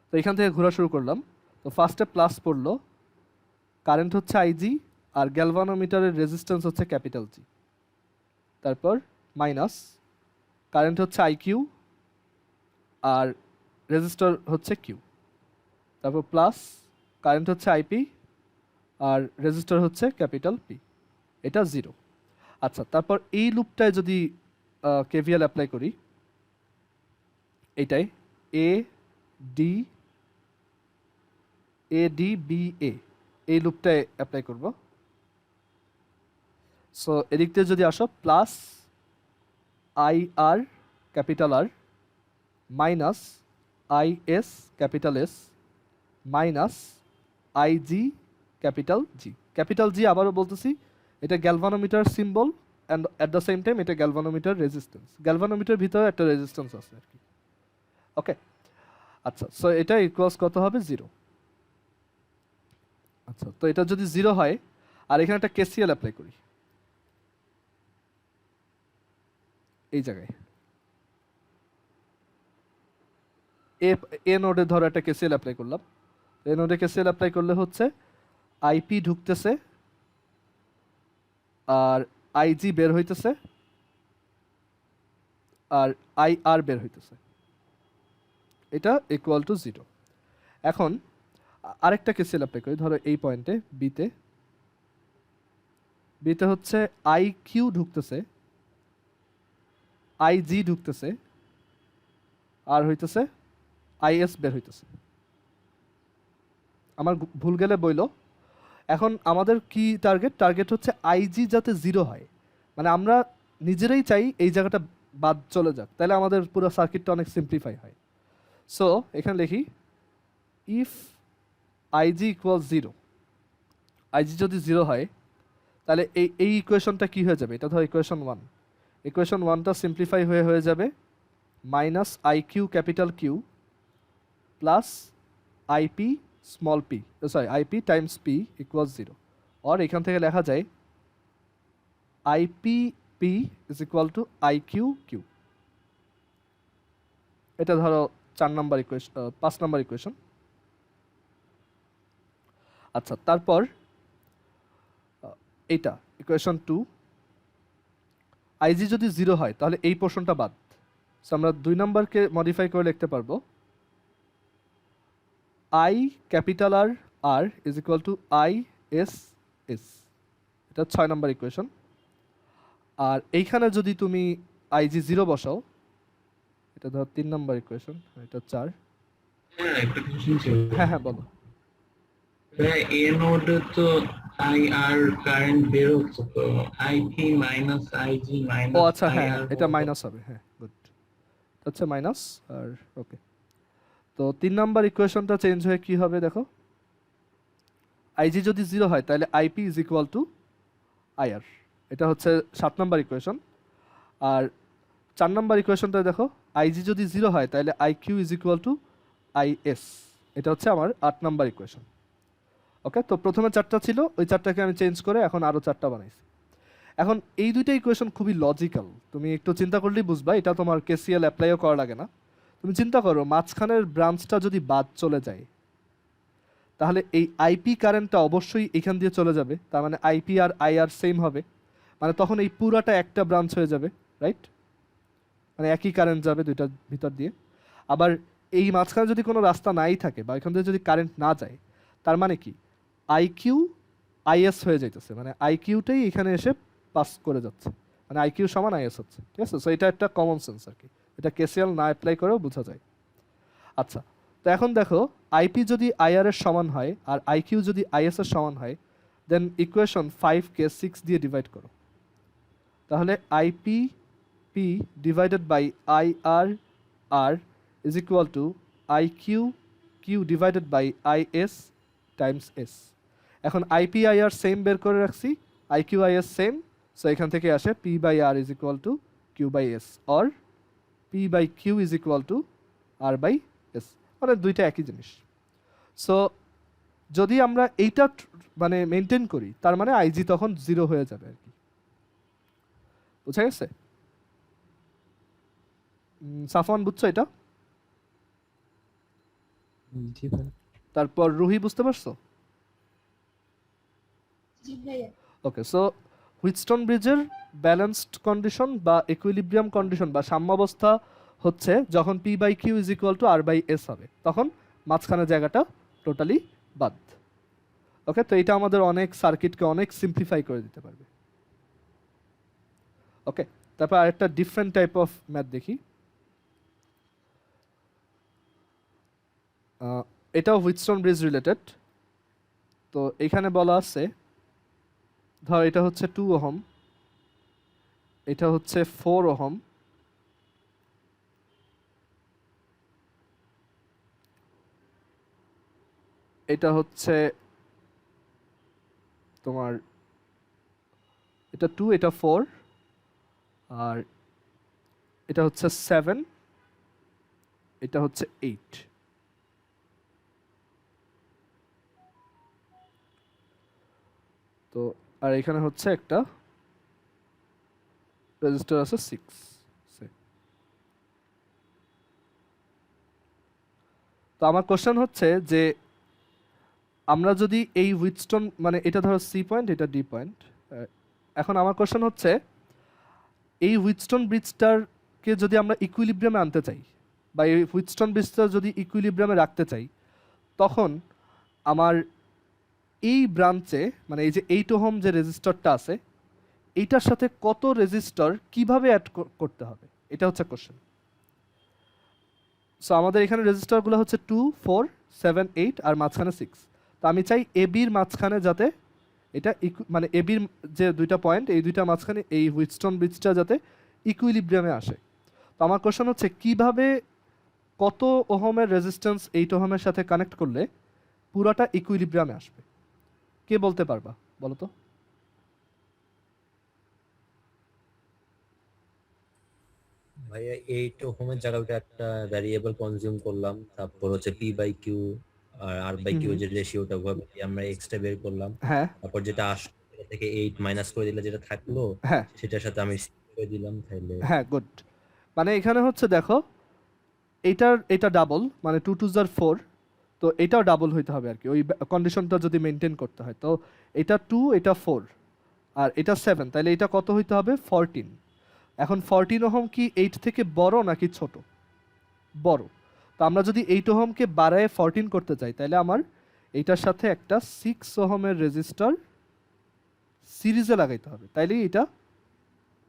Speaker 1: তো এখান থেকে ঘোরা শুরু করলাম। তো ফার্স্টে প্লাস পড়লো, কারেন্ট হচ্ছে আইজি, আর গ্যালভানোমিটারের রেজিস্ট্যান্স হচ্ছে ক্যাপিটাল জি। তারপর মাইনাস, কারেন্ট হচ্ছে আইকিউ, আর রেজিস্টার হচ্ছে কিউ। তারপর প্লাস, কারেন্ট হচ্ছে আইপি, আর রেজিস্টার হচ্ছে ক্যাপিটাল পি। এটা জিরো। আচ্ছা, তারপর এই লুপটায় যদি কেভিএল অ্যাপ্লাই করি, এইটাই A D, A D B A, এই লুপটায় অ্যাপ্লাই করব। সো এদিক দিয়ে যদি আসো, plus I R capital R, minus I S capital S, minus IG capital G. Capital জি আবারও বলতেছি, এটা galvanometer symbol and at the same time এটা গ্যালভানোমিটার রেজিস্ট্যান্স। গ্যালভানোমিটার ভিতরে একটা রেজিস্ট্যান্স আছে আর কি। ওকে, আচ্ছা, সো এটা ইকুয়ালস কত হবে? জিরো। আচ্ছা, তো এটা যদি জিরো হয়, আর এখানে একটা কেসিএল অ্যাপ্লাই করি এই জায়গায়, এ এ নোডে ধরো একটা কেসিএল অ্যাপ্লাই করলাম। এ নোডে কেসিএল অ্যাপ্লাই করলে হচ্ছে আইপি ঢুকতেছে, আর আইজি বের হইতেছে, আর আই আর বের হইতেছে। এটা ইকুয়াল টু জিরো। এখন আরেকটা কেসিএল অ্যাপ্লাই করি, ধরো এই পয়েন্টে বিতে, বিতে হচ্ছে আই কিউ ঢুকতেছে, আই জি ঢুকতেছে, আর হইতেছে আইএস বের হইতেছে। আমার ভুল গেলে বইলো। এখন আমাদের কি টার্গেট? টার্গেট হচ্ছে আইজি যাতে জিরো হয়, মানে আমরা নিজেরাই চাই এই জায়গাটা বাদ চলে যাক, তাহলে আমাদের পুরো সার্কিটটা অনেক সিম্পলিফাই হয়। সো এখানে লিখি if IG equal zero, IG যদি জিরো হয় তাহলে এই ইকুয়েশনটা কি হয়ে যাবে? এটা ধর ইকুয়েশন ওয়ান, ইকুয়েশন ওয়ানটা সিম্পলিফাই হয়ে যাবে minus I Q capital Q plus IP small P, sorry IP times P equal zero. আর এখান থেকে লেখা যায় IP P is equal to I Q Q. এটা ধরো 4 নম্বর ইকুয়েশন, 5 নম্বর ইকুয়েশন। আচ্ছা, তারপর এইটা ইকুয়েশন 2, আইজি যদি জিরো হয় তাহলে এই পোর্শনটা বাদ। সো আমরা 2 নম্বরকে মডিফাই করে লিখতে পারবো I capital R R is equal to I S S. এটা 6 নম্বর ইকুয়েশন। আর এইখানে যদি তুমি আইজি জিরো বসাও, এটা ধর 3 নম্বর ইকুয়েশন, এটা 4।
Speaker 3: হ্যাঁ, একটা কোশ্চেন ছিল।
Speaker 1: হ্যাঁ হ্যাঁ, বলো।
Speaker 3: এ নোডে তো আই আর কারেন্ট বের হচ্ছে, তো আইপি মাইনাস আইজি
Speaker 1: ও
Speaker 3: মাইনাস
Speaker 1: আচ্ছা,
Speaker 3: আই
Speaker 1: হ্যাঁ
Speaker 3: আর
Speaker 1: হ্যাঁ, এটা মাইনাস হবে, হ্যাঁ গুড। আচ্ছা, মাইনাস আর ওকে। তো 3 নাম্বার ইকুয়েশনটা চেঞ্জ হয়ে কি হবে দেখো, আইজি যদি জিরো হয় তাহলে IP is equal to IR. এটা হচ্ছে 7 নাম্বার ইকুয়েশন। আর 4 নাম্বার ইকুয়েশনটা দেখো, আইজি যদি জিরো হয় তাহলে IQ is equal to IS. এটা হচ্ছে আমার 8 নাম্বার ইকুয়েশন। ওকে, তো প্রথমে 4টা ছিল, ওই 4টাকে আমি চেঞ্জ করে এখন আরও 4টা বানাইছি। এখন এই দুইটা ইকুয়েশন খুবই লজিক্যাল, তুমি একটু চিন্তা করলেই বুঝবা, এটা তোমার কেসিএল অ্যাপ্লাইও করা লাগে না। তুমি চিন্তা করো মাঝখানের ব্রাঞ্চটা যদি বাদ চলে যায়, তাহলে এই আইপি কারেন্টটা অবশ্যই এখান দিয়ে চলে যাবে, তার মানে আইপি আর আইআর সেম হবে, মানে তখন এই পুরাটা একটা ব্রাঞ্চ হয়ে যাবে, রাইট? মানে একই কারেন্ট যাবে দুইটার ভিতর দিয়ে। আবার এই মাঝখানে যদি কোনো রাস্তা নাই থাকে বা এখান থেকে যদি কারেন্ট না যায়, তার মানে কি আইকিউ আইএস হয়ে যাইতেছে, মানে আইকিউটাই এখানে এসে পাস করে যাচ্ছে, মানে আইকিউ সমান আইএস হচ্ছে, ঠিক আছে? সো এটা একটা কমন সেন্স আর কি, এটা কেসিএল না অ্যাপ্লাই করেও বোঝা যায়। আচ্ছা, তো এখন দেখো আইপি যদি আইআর এর সমান হয় আর আইকিউ যদি আইএস এর সমান হয়, দেন ইকুয়েশন 5 কে 6 দিয়ে ডিভাইড করো, তাহলে IP P divided by IR R is equal to IQ Q divided by IS times S. এখন আইপি আইআর সেম বের করে রাখছি, আইকিউ আইএস সেম, সো এখান থেকে আসে P by R is equal to Q by S, or P by Q is equal to R by S, মানে দুইটা একই জিনিস। সো যদি আমরা এইটা মানে মেনটেন করি, তার মানে আইজি তখন 0 হয়ে যাবে আর কি, বুঝা গেছে? সাফওয়ান বুঝছো এটা?
Speaker 2: জি ভাই।
Speaker 1: তারপর রুহি বুঝতে পারছো?
Speaker 4: জি ভাইয়া।
Speaker 1: ওকে, সো হুইটস্টোন ব্রিজের ব্যালেন্সড কন্ডিশন বা ইকুইলিব্রিয়াম কন্ডিশন বা সাম্যাবস্থা হচ্ছে যখন P by Q is equal to R by S হবে, তখন মাঝখানে জায়গাটা টোটালি বাদ। ওকে, তো এটা আমাদের অনেক সার্কিটকে অনেক সিম্পলিফাই করে দিতে পারবে। ওকে, তারপর আরেকটা ডিফারেন্ট টাইপ অফ ম্যাথ দেখি। এটাও হুইটস্টোন ব্রিজ রিলেটেড। তো এখানে বলা আছে, ধর এটা হচ্ছে 2 ওহম, এটা হচ্ছে 4 ওহম, এটা হচ্ছে তোমার এটা 2, এটা 4, আর এটা হচ্ছে 7, এটা হচ্ছে 8। তো আর এখানে হচ্ছে একটা রেজিস্টার আছে 6। তো আমার কোশ্চেন হচ্ছে যে আমরা যদি এই হুইটস্টোন, মানে এটা ধরো সি পয়েন্ট, এটা ডি পয়েন্ট, এখন আমার কোশ্চেন হচ্ছে এই হুইটস্টোন ব্রিজটারকে যদি আমরা ইকুইলিব্রিয়ামে আনতে চাই বা এই হুইটস্টোন ব্রিজটা যদি ইকুইলিব্রিয়ামে রাখতে চাই, তখন আমার এই ব্রাঞ্চে, মানে এই যে 8 ওহম যে রেজিস্টরটা আছে, এইটার সাথে কত রেজিস্টর কিভাবে অ্যাড করতে হবে, এটা হচ্ছে কোশ্চেন। সো আমাদের এখানে রেজিস্টরগুলো হচ্ছে 2, 4, 7, 8 আর মাঝখানে 6। তো আমি চাই এবির মাঝখানে যাতে এটা মানে এবির যে দুইটা পয়েন্ট, এই দুইটা মাঝখানে এই হুইটস্টোন ব্রিজটা যাতে ইকুইলিব্রিয়ামে আসে। তো আমার কোশ্চেন হচ্ছে কিভাবে কত ওহমের রেজিস্ট্যান্স 8 ওহমের সাথে কানেক্ট করলে পুরাটা ইকুইলিব্রিয়ামে আসবে? কে বলতে পারবা বলো তো?
Speaker 5: ভাইয়া 8 ওহমের জায়গায় ওটা একটা ভ্যারিয়েবল কনজিউম করলাম, তারপর হচ্ছে পি বাই কিউ আর আর বাই কিউ যে রেশিওটা আমরা এক্সট্রা বের করলাম,
Speaker 1: হ্যাঁ
Speaker 5: তারপর যেটা আসলো সেটা থেকে 8 মাইনাস করে দিলে যেটা থাকলো
Speaker 1: হ্যাঁ
Speaker 5: সেটার সাথে আমি six করে দিলাম, তাহলে
Speaker 1: হ্যাঁ, গুড। মানে এখানে হচ্ছে দেখো, এটা ডাবল, মানে 2 2 জার 4, তো এটাও ডাবল হইতে হবে আর কি, ওই কন্ডিশনটা যদি মেনটেন করতে হয়। তো এটা 2, এটা 4 আর এটা 7, তাহলে এটা কত হইতে হবে? 14। এখন 14 ওহম কি 8 থেকে বড় নাকি ছোট? বড়। তো আমরা যদি 8 ওহমকে বাড়ায় 14 করতে চাই, তাহলে আমার এইটার সাথে একটা 6 ওহমের রেজিস্টার সিরিজে লাগাইতে হবে, তাইলেই এটা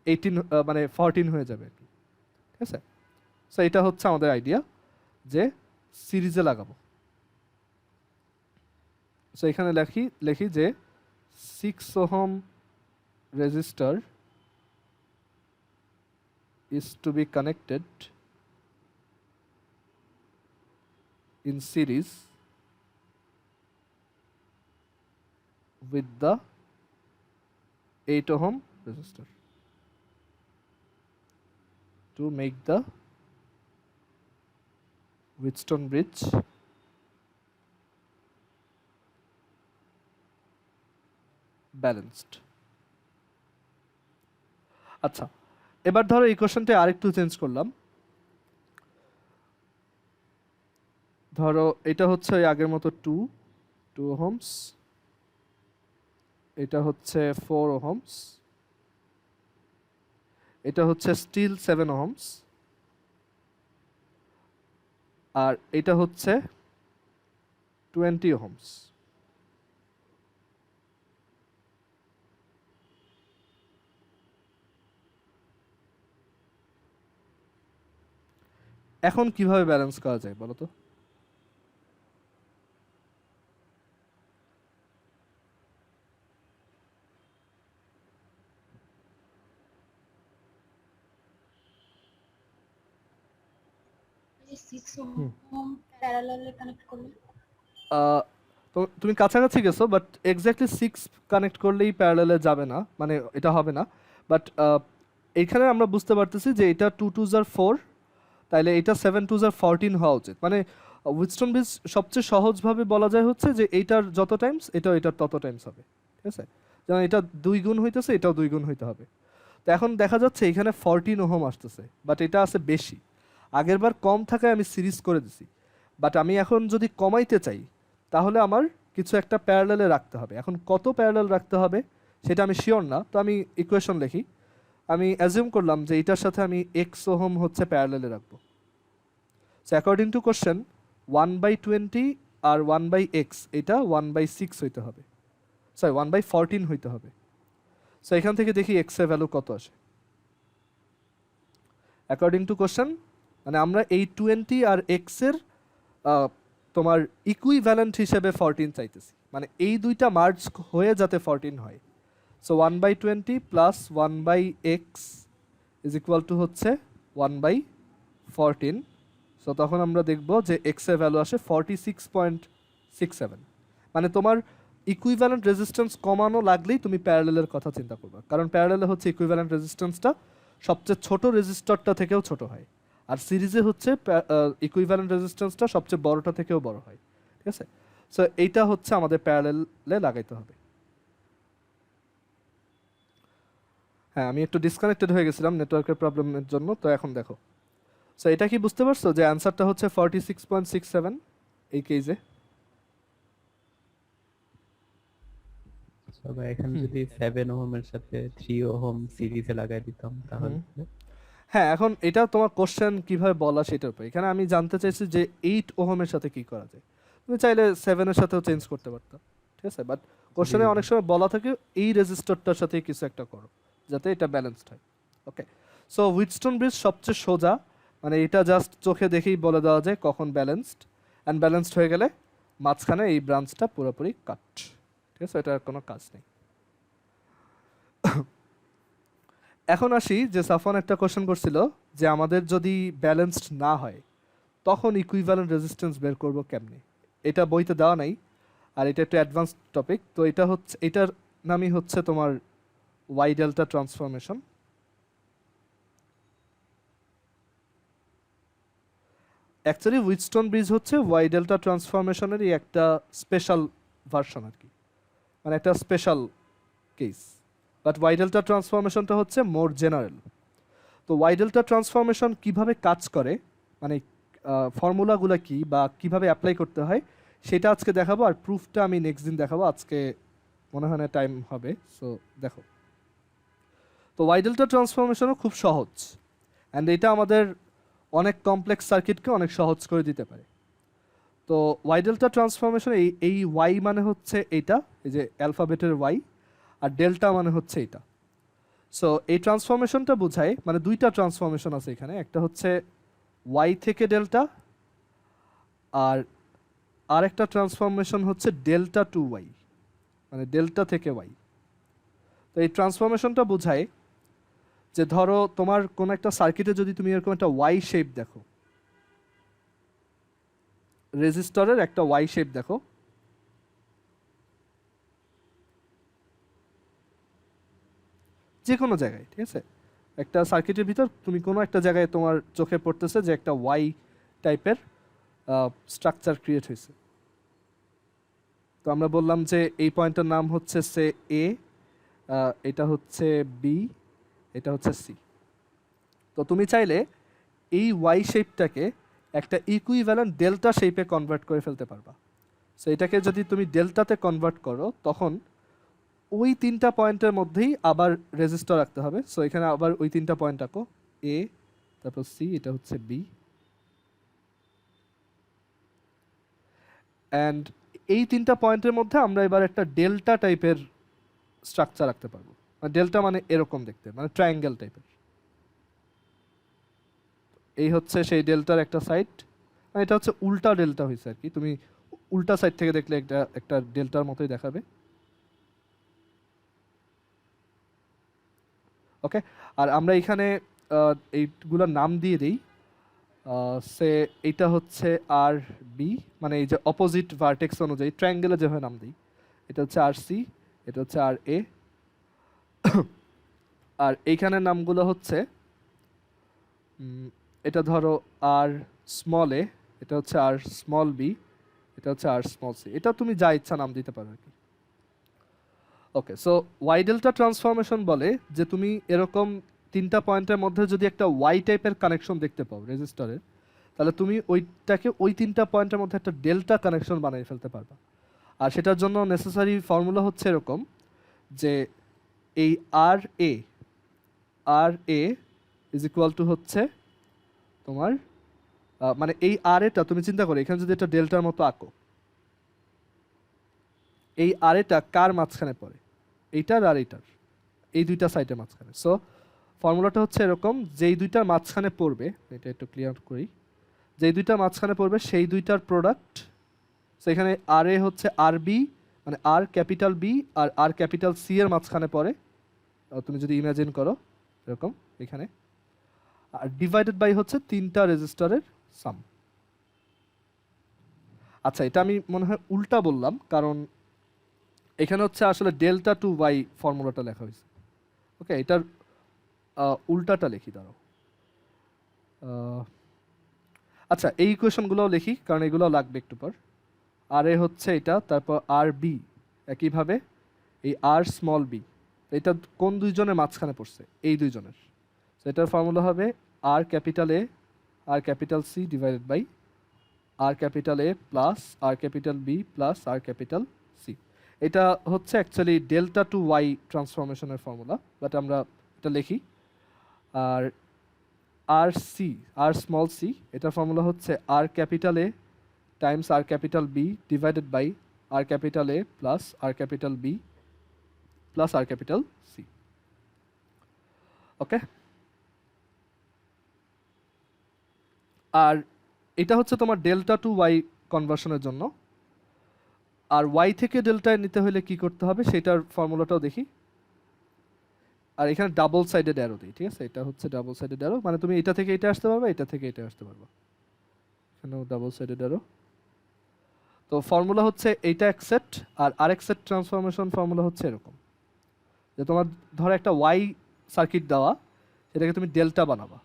Speaker 1: 18 মানে 14 হয়ে যাবে আর কি, ঠিক আছে? সো এটা হচ্ছে আমাদের আইডিয়া যে সিরিজে লাগাবো। সো এখানে লিখি যে 6 ohm register is to be connected in series with the 8 ohm resistor to make the Wheatstone bridge balanced. আচ্ছা, এবার ধরো এই কোশ্চেনটা আরেকটু চেঞ্জ করলাম। ধরো এটা হচ্ছে ওই আগের মতো 2 ওহমস, এটা হচ্ছে 4 ওহমস, এটা হচ্ছে স্টিল 7 ওহমস, আর এটা হচ্ছে 20 ওহমস। এখন কিভাবে ব্যালেন্স করা যায় বলো তো?
Speaker 4: এই 6 ওহম প্যারালালে কানেক্ট করলে
Speaker 1: আহ, তো তুমি কাছাকাছি গেছো, বাট এক্স্যাক্টলি 6 কানেক্ট করলেই প্যারালালে যাবে না, মানে এটা হবে না। বাট এইখানে আমরা বুঝতে পারতেছি যে এটা 2 2 জার 4, তাইলে এটা 7 2 জার 14 হওয়া উচিত। মানে উইটস্টোন ব্রিজ সবচেয়ে সহজভাবে বলা যায় হচ্ছে যে এইটার যত টাইমস এটার তত টাইমস হবে, ঠিক আছে? যেমন এটা 2 গুণ হইতেছে, এটাও 2 গুণ হইতে হবে। তো এখন দেখা যাচ্ছে এখানে 14 ওহম আসতেছে, বাট এটা আছে বেশি। আগেরবার কম থাকায় আমি সিরিজ করে দিছি, বাট আমি এখন যদি কমাইতে চাই তাহলে আমার কিছু একটা প্যারালালে রাখতে হবে। এখন কত প্যারালাল রাখতে হবে সেটা আমি শিওর না, তো আমি ইকুয়েশন লিখি। আমি অ্যাজিউম করলাম যে এটার সাথে আমি এক্স ওহম হচ্ছে প্যারালালে রাখবো। সো অ্যাকর্ডিং টু কোশ্চেন 1/20 আর 1/x এটা 1/6 হইতে হবে, সরি 1/14 হইতে হবে। সো এখান থেকে দেখি এক্স এর ভ্যালু কত আসে। অ্যাকর্ডিং টু কোশ্চেন মানে আমরা এই 20 আর এক্স এর তোমার ইকুইভ্যালেন্ট হিসেবে 14 চাইতেছি, মানে এই দুইটা মার্জ হয়ে যাতে 14 হয়। So 1/20 plus 1/x is equal two হচ্ছে 1/14। সো তখন আমরা দেখব যে এক্স এর ভ্যালু আসে 46.67। মানে তোমার ইকুইভ্যালেন্ট রেজিস্ট্যান্স কমানো লাগলেই তুমি প্যারালেলের কথা চিন্তা করবে, কারণ প্যারালেলে হচ্ছে ইকুইভ্যালেন্ট রেজিস্ট্যান্সটা সবচেয়ে ছোট রেজিস্টরটা থেকেও ছোট হয়, আর সিরিজে হচ্ছে ইকুইভ্যালেন্ট রেজিস্ট্যান্সটা সবচেয়ে বড়টা থেকেও বড় হয়, ঠিক আছে? সো এইটা হচ্ছে আমাদের প্যারালেলে লাগাইতে হবে। হ্যাঁ, আমি একটু ডিসকানেক্টেড হয়ে গেছিলাম নেটওয়ার্কের প্রবলেমের জন্য, তো এখন দেখো। সো এটা কি বুঝতে পারছো যে অ্যান্সারটা হচ্ছে 46.67 এই কেসে?
Speaker 2: সবাই এখানে যদি 7 ওহমের সাথে 3 ওহম সিরিজে লাগাই দিতাম তাহলে
Speaker 1: হ্যাঁ, এখন এটা তোমার কোশ্চেন কিভাবে বলা সেটার উপর। এখানে আমি জানতে চাইছি যে 8 ওহমের সাথে কি করা যায়। তুমি চাইলে 7 এর সাথেও চেঞ্জ করতে পারতো, ঠিক আছে? বাট কোশ্চেনে অনেক সময় বলা থাকে এই রেজিস্টরটার সাথে কিছু একটা করো যাতে এটা ব্যালেন্সড হয়। ওকে, সো হুইটস্টোন ব্রিজ সবচেয়ে সোজা, মানে এটা জাস্ট চোখে দেখেই বলে দেওয়া যায় কখন ব্যালেন্সড, অ্যান্ড ব্যালেন্সড হয়ে গেলে মাঝখানে এই ব্রাঞ্চটা পুরোপুরি কাট, ঠিক আছে? এটার কোনো কাজ নেই। এখন আসি যে সাফওয়ান একটা কোশ্চেন করছিল যে আমাদের যদি ব্যালেন্সড না হয় তখন ইকুইভ্যালেন্ট রেজিস্ট্যান্স বের করব কেমনে। এটা বইতে দেওয়া নাই, আর এটা একটু অ্যাডভান্স টপিক। তো এটা হচ্ছে, এটার নামই হচ্ছে তোমার Y delta transformation. Actually Wheatstone bridge হচ্ছে ওয়াই ডেল্টা ট্রান্সফরমেশনেরই একটা স্পেশাল ভার্সন আর কি, মানে একটা special case. But Y delta ট্রান্সফরমেশনটা হচ্ছে মোর জেনারেল। তো ওয়াই ডেল্টা ট্রান্সফরমেশন কীভাবে কাজ করে, মানে ফর্মুলাগুলো কি বা কিভাবে অ্যাপ্লাই করতে হয় সেটা আজকে দেখাবো, আর প্রুফটা আমি নেক্সট দিন দেখাবো। আজকে মনে হয় না টাইম হবে, সো দেখো। তো ওয়াই ডেল্টা ট্রান্সফরমেশনও খুব সহজ, অ্যান্ড এটা আমাদের অনেক কমপ্লেক্স সার্কিটকে অনেক সহজ করে দিতে পারে। তো ওয়াই ডেল্টা ট্রান্সফরমেশন এই ওয়াই মানে হচ্ছে এইটা, এই যে অ্যালফাবেটের ওয়াই, আর ডেল্টা মানে হচ্ছে এইটা। সো এই ট্রান্সফরমেশনটা বোঝায়, মানে দুইটা ট্রান্সফরমেশন আছে এখানে, একটা হচ্ছে ওয়াই থেকে ডেল্টা, আর আরেকটা ট্রান্সফরমেশন হচ্ছে ডেল্টা টু ওয়াই, মানে ডেল্টা থেকে ওয়াই। তো এই ট্রান্সফরমেশনটা বোঝায় যে ধরো তোমার কোনো একটা সার্কিটে যদি তুমি এরকম একটা ওয়াই শেপ দেখো, রেজিস্টরের একটা ওয়াই শেপ দেখো, যে কোনো জায়গায়, ঠিক আছে? একটা সার্কিটের ভিতর তুমি কোনো একটা জায়গায় তোমার চোখে পড়তেছে যে একটা ওয়াই টাইপের স্ট্রাকচার ক্রিয়েট হয়েছে। তো আমরা বললাম যে এই পয়েন্টের নাম হচ্ছে সে এ, এটা হচ্ছে বি, এটা হচ্ছে সি। তো তুমি চাইলে এই ওয়াই শেপটাকে একটা ইকুইভ্যালেন্ট ডেল্টা শেপে কনভার্ট করে ফেলতে পারবা। সো এটাকে যদি তুমি ডেল্টাতে কনভার্ট করো তখন ওই 3টা পয়েন্টের মধ্যেই আবার রেজিস্টার রাখতে হবে। সো এখানে আবার ওই 3টা পয়েন্ট রাখো, এ, তারপর সি, এটা হচ্ছে বি, অ্যান্ড এই 3টা পয়েন্টের মধ্যে আমরা এবার একটা ডেল্টা টাইপের স্ট্রাকচার রাখতে পারবো। মানে ডেল্টা মানে এরকম দেখতে, মানে ট্রায়াঙ্গেল টাইপের। এই হচ্ছে সেই ডেল্টার একটা সাইড, মানে এটা হচ্ছে উল্টা ডেল্টা হয়েছে আর কি, তুমি উল্টা সাইড থেকে দেখলে একটা একটা ডেল্টার মতোই দেখাবে। ওকে, আর আমরা এখানে এইগুলোর নাম দিয়ে দিই। সে এইটা হচ্ছে আর বি, মানে এই যে অপোজিট ভার্টেক্স অনুযায়ী ট্রায়াঙ্গেলে যেভাবে নাম দিই, এটা হচ্ছে আর সি, এটা হচ্ছে আর এ, আর এইখানের নামগুলো হচ্ছে এটা ধরো আর স্মল এ, এটা হচ্ছে আর স্মল বি, এটা হচ্ছে আর স্মল সি। এটা তুমি যা ইচ্ছা নাম দিতে পারো আর কি। ওকে, সো ওয়াই ডেল্টা ট্রান্সফরমেশন বলে যে তুমি এরকম 3টা পয়েন্টের মধ্যে যদি একটা ওয়াই টাইপের কানেকশন দেখতে পাও রেজিস্টারের, তাহলে তুমি ওইটাকে ওই 3টা পয়েন্টের মধ্যে একটা ডেল্টা কানেকশন বানিয়ে ফেলতে পারবা। আর সেটার জন্য নেসেসারি ফর্মুলা হচ্ছে এরকম যে এই আর এ ইজ ইকুয়াল টু হচ্ছে তোমার মানে এই আর এটা তুমি চিন্তা করো, এখানে যদি এটা ডেল্টার মতো আঁকো, এই আর এটা কার মাঝখানে পড়ে, এইটার আর এইটার, এই দুইটা সাইডের মাঝখানে। সো ফর্মুলাটা হচ্ছে এরকম, যেই দুইটার মাঝখানে পড়বে, এটা একটু ক্লিয়ার করি, যেই দুইটার মাঝখানে পড়বে সেই দুইটার প্রোডাক্ট। সো এখানে আর এ হচ্ছে আর বি, মানে আর ক্যাপিটাল বি আর আর ক্যাপিটাল সি এর মাঝখানে পড়ে, তুমি যদি ইমাজিন করো এরকম এখানে, আর ডিভাইডেড বাই হচ্ছে 3টা রেজিস্টারের সাম। আচ্ছা, এটা আমি মনে হয় উল্টা বললাম, কারণ এখানে হচ্ছে আসলে ডেল্টা টু ওয়াই ফর্মুলাটা লেখা হয়েছে। ওকে, এটার উল্টাটা লিখি, দাঁড়াও। আচ্ছা, এই ইকুয়েশনগুলোও লিখি কারণ এগুলো লাগবে একটু পর। আর এ হচ্ছে এটা, তারপর আর বি একইভাবে এই আর স্মল বি, এটা কোন দুইজনের মাঝখানে পড়ছে, এই দুইজনের। তো এটার ফর্মুলা হবে R capital A R capital C divided by R capital A plus R capital B plus R capital C. এটা হচ্ছে অ্যাকচুয়ালি ডেল্টা টু ওয়াই ট্রান্সফরমেশনের ফর্মুলা, বাট আমরা এটা লিখি। আর R C, R small C, এটার formula হচ্ছে R capital A times R capital B divided by R capital A plus R capital B plus R capital C. Okay, আর এটা হচ্ছে তোমার ডেল্টা টু ওয়াই কনভার্সনের জন্য। আর ওয়াই থেকে ডেল্টায় নিতে হলে কি করতে হবে সেটার ফর্মুলাটাও দেখি। আর এখানে ডাবল সাইডেড অ্যারো দিই, ঠিক আছে? এটা হচ্ছে ডাবল সাইডেড অ্যারো, মানে তুমি এটা থেকে এটা আসতে পারবে, এটা থেকে এটা আসতে পারবে। এখানেও ডাবল সাইডেড অ্যারো। তো ফর্মুলা হচ্ছে এইটা এক সেট, আর আরেক সেট ট্রান্সফরমেশন ফর্মুলা হচ্ছে এরকম, যে তোমার ধরো একটা ওয়াই সার্কিট দেওয়া, সেটাকে তুমি ডেল্টা বানাবা।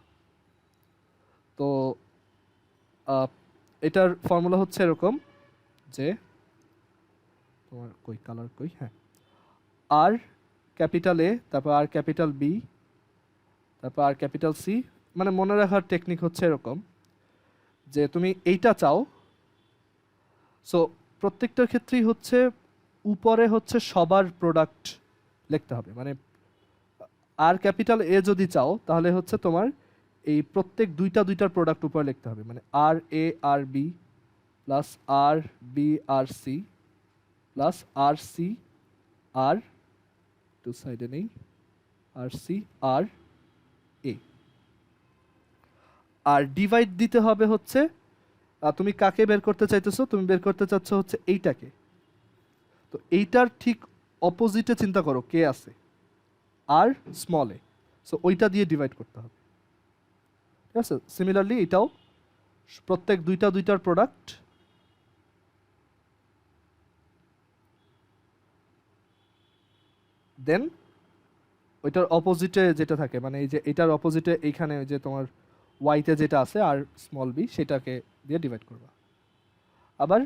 Speaker 1: তো এটার ফর্মুলা হচ্ছে এরকম যে তোমার কই কালার কই, হ্যাঁ, আর ক্যাপিটাল এ, তারপর আর ক্যাপিটাল বি, তারপর আর ক্যাপিটাল সি। মানে মনে রাখার টেকনিক হচ্ছে এরকম যে তুমি এইটা চাও, সো প্রত্যেকটার ক্ষেত্রেই হচ্ছে উপরে হচ্ছে সবার প্রোডাক্ট লিখতে হবে। মানে আর ক্যাপিটাল এ যদি চাও তাহলে হচ্ছে তোমার এই প্রত্যেক দুইটার প্রোডাক্ট উপরে লিখতে হবে, মানে আর এ আর বি প্লাস আর বি আর সি প্লাস আর সি আর টু সাইডে নেই আর সি আর এ। আর ডিভাইড দিতে হবে হচ্ছে তুমি কাকে বের করতে চাইতেছো, তুমি বের করতে চাচ্ছ হচ্ছে এইটাকে। তো এইটার ঠিক অপোজিটে চিন্তা করো কে আছে, আর স্মল এ, সো ওইটা দিয়ে ডিভাইড করতে হবে, ঠিক আছে? সিমিলারলি এটাও প্রত্যেক দুইটার প্রোডাক্ট দেন ওইটার অপোজিটে যেটা থাকে, মানে এই যে এটার অপোজিটে এইখানে যে তোমার ওয়াইতে যেটা আছে আর স্মল বি, সেটাকে দিয়ে ডিভাইড করবা। আবার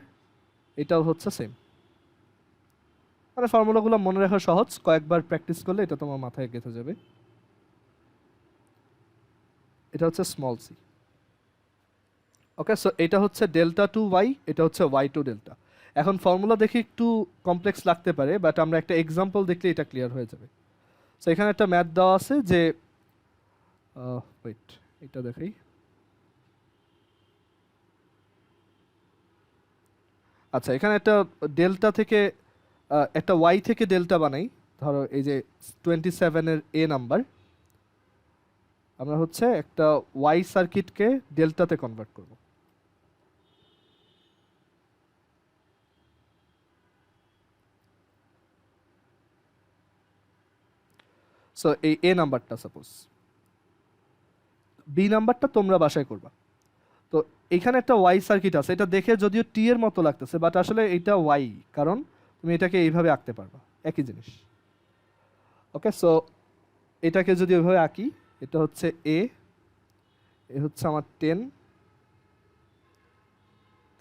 Speaker 1: এটাও হচ্ছে সেম। মানে ফর্মুলাগুলো মনে রাখা সহজ, কয়েকবার প্র্যাকটিস করলে এটা তোমার মাথায় গেঁথে যাবে। এটা হচ্ছে স্মল সি। ওকে, সো এটা হচ্ছে ডেল্টা টু ওয়াই, এটা হচ্ছে ওয়াই টু ডেল্টা। এখন ফর্মুলা দেখে একটু কমপ্লেক্স লাগতে পারে, বাট আমরা একটা এক্সাম্পল দেখলে এটা ক্লিয়ার হয়ে যাবে। সো এখানে একটা ম্যাথ দেওয়া আছে যে ওয়েট, এটা দেখাই। আচ্ছা, এখানে একটা ডেল্টা থেকে একটা ওয়াই থেকে ডেল্টা বানাই। ধরো এই যে 27-এর এ নাম্বার, আমরা হচ্ছে একটা ওয়াই সার্কিটকে ডেল্টাতে কনভার্ট করব। সো এই এ নাম্বারটা সাপোজ, বি নাম্বারটা তোমরা বাসায় করবা। তো এখানে একটা ওয়াই সার্কিট আছে, এটা দেখে যদিও টি এর মতো লাগতেছে, বাট আসলে এটা ওয়াই, কারণ তুমি এটাকে এইভাবে আঁকতে পারবা, একই জিনিস। ওকে, সো এটাকে যদি ওইভাবে আঁকি, এটা হচ্ছে এ, এ হচ্ছে আমার 10,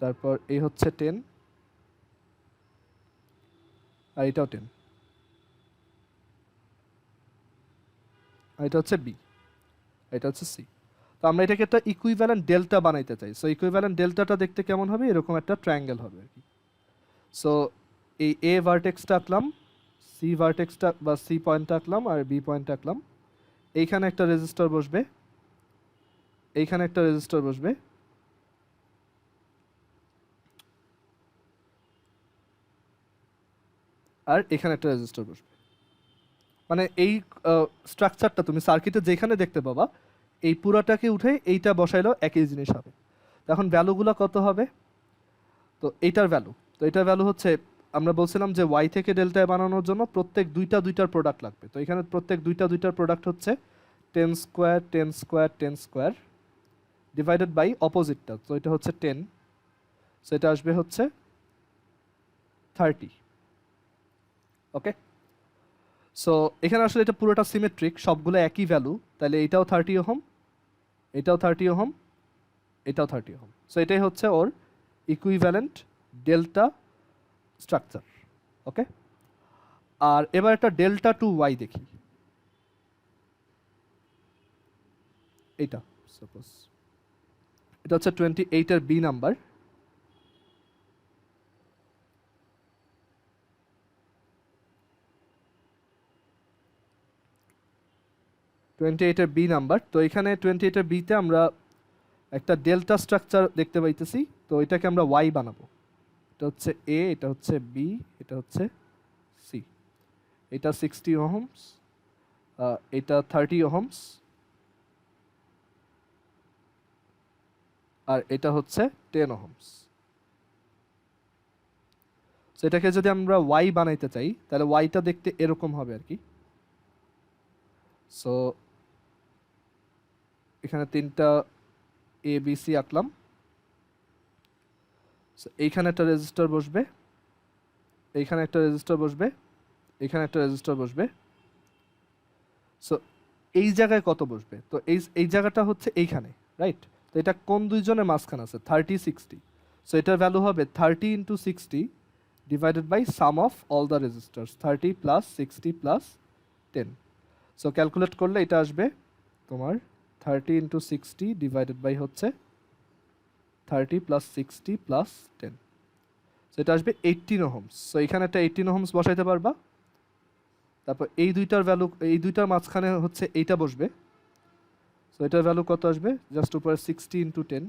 Speaker 1: তারপর এ হচ্ছে 10, আর এটাও 10, আর এটা হচ্ছে বি, এটা হচ্ছে সি। তো আমরা এটাকে একটা ইকুইভ্যালেন্ট ডেল্টা বানাইতে চাই। সো ইকুইভ্যালেন্ট ডেল্টাটা দেখতে কেমন হবে? এরকম একটা ট্রায়াঙ্গেল হবে আর কি। সো এই এ ভার্টেক্সটা আঁকলাম, সি ভার্টেক্সটা বা সি পয়েন্টটা আঁকলাম, আর বি পয়েন্টটা আঁকলাম। এইখানে একটা রেজিস্টার বসবে, এইখানে একটা রেজিস্টার বসবে, আর এখানে একটা রেজিস্টার বসবে। মানে এই স্ট্রাকচারটা তুমি সার্কিটে যেখানে দেখতে পাবা, এই পুরাটাকে উঠে এইটা বসাইলেও একই জিনিস হবে। এখন ভ্যালুগুলো কত হবে? তো এইটার ভ্যালু, তো এটার ভ্যালু হচ্ছে, আমরা বলছিলাম যে ওয়াই থেকে ডেল্টায় বানানোর জন্য প্রত্যেক দুইটার প্রোডাক্ট লাগবে। তো এখানে প্রত্যেক দুইটার প্রোডাক্ট হচ্ছে 10 square 10 square 10 square divided by অপোজিটটা, তো এটা হচ্ছে 10, সো এটা আসবে হচ্ছে 30। ওকে, সো এখানে আসলে এটা পুরোটা সিমেট্রিক, সবগুলো একই ভ্যালু, তাহলে এটাও 30 ওহম, এটাও 30 ওহম, এটাও 30 ওহম। সো এটাই হচ্ছে ওর ইকুইভ্যালেন্ট ডেল্টা স্ট্রাকচার। ওকে, আর এবার একটা ডেল্টা টু ওয়াই দেখি। এইটা সাপোজ এটা হচ্ছে 28-এর বি নাম্বার, বি নাম্বার। তো এখানে 28-এর বিতে আমরা একটা ডেল্টা স্ট্রাকচার দেখতে পাইতেছি, তো এটাকে আমরা ওয়াই বানাবো। এটা হচ্ছে এ, এটা হচ্ছে বি, এটা হচ্ছে সি। এটা 60 ওহমস, এটা 30 ওহমস, আর এটা হচ্ছে 10 ওহমস। সো এটাকে যদি আমরা ওয়াই বানাইতে চাই, তাহলে ওয়াইটা দেখতে এরকম হবে আর কি। সো এখানে 3টা এ বি সি আঁকলাম। সো এইখানে একটা রেজিস্টার বসবে, এইখানে একটা রেজিস্টার বসবে, এখানে একটা রেজিস্টার বসবে। সো এই জায়গায় কত বসবে? তো এই জায়গাটা হচ্ছে এইখানে, রাইট? তো এটা কোন দুইজনের মাঝখানে আছে? 30 60। সো এটার ভ্যালু হবে 30 into 60 divided by sum of all the resistors, 30 plus 60 plus 10। So calculate করলে এটা আসবে তোমার 30 ইন্টু 60 ডিভাইডেড বাই হচ্ছে 30 প্লাস 60 প্লাস 10। সো এটা আসবে 18 ওহমস। সো এখানে একটা 18 ওহমস বসাইতে পারবা। তারপর এই দুইটার ভ্যালু, এই দুইটার মাঝখানে হচ্ছে এইটা বসবে। সো এটার ভ্যালু কত আসবে? জাস্ট উপরে 60 ইন্টু 10,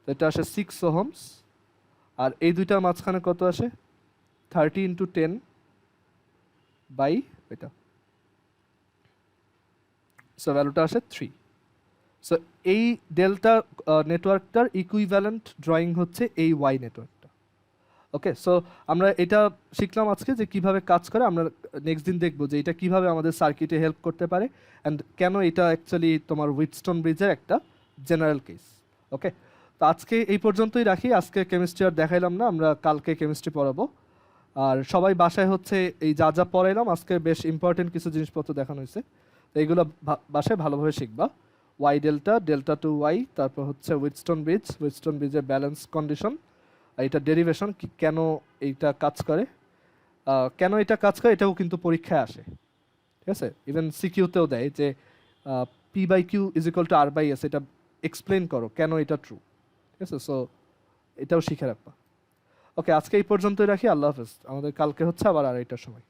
Speaker 1: তো এটা আসে 6 ওহমস। আর এই দুইটার মাঝখানে কত আসে? 30 ইন্টু 10 বাই এটা, সো ভ্যালুটা আসে 3। সো এই ডেল্টা নেটওয়ার্কটার ইকুইভ্যালেন্ট ড্রয়িং হচ্ছে এই ওয়াই নেটওয়ার্কটা। ওকে, সো আমরা এটা শিখলাম আজকে যে কিভাবে কাজ করে। আমরা নেক্সট দিন দেখবো যে এটা কিভাবে আমাদের সার্কিটে হেল্প করতে পারে, অ্যান্ড কেন এটা অ্যাকচুয়ালি তোমার হুইটস্টোন ব্রিজের একটা জেনারেল কেস। ওকে, তো আজকে এই পর্যন্তই রাখি। আজকে কেমিস্ট্রি আর দেখাইলাম না, আমরা কালকে কেমিস্ট্রি পড়াবো। আর সবাই বাসায় হচ্ছে এই যা যা পড়াইলাম আজকে, বেশ ইম্পর্টেন্ট কিছু জিনিসপত্র দেখানো হয়েছে, তো এইগুলো বাসায় ভালোভাবে শিখবা। Y delta, delta to Y, তারপর হচ্ছে হুইটস্টোন ব্রিজের ব্যালেন্স কন্ডিশন, আর এটা ডেরিভেশন কেন এইটা কাজ করে, কেন এটা কাজ করে এটাও কিন্তু পরীক্ষায় আসে, ঠিক আছে? ইভেন সিকিউতেও দেয় যে p/q = r/s, এটা এক্সপ্লেন করো কেন এটা ট্রু। ঠিক আছে, সো এটাও শিখে রাখবা। ওকে, আজকে এই পর্যন্তই রাখি। আল্লাহ হাফেজ। আমাদের কালকে হচ্ছে আবার আড়াইটার সময়।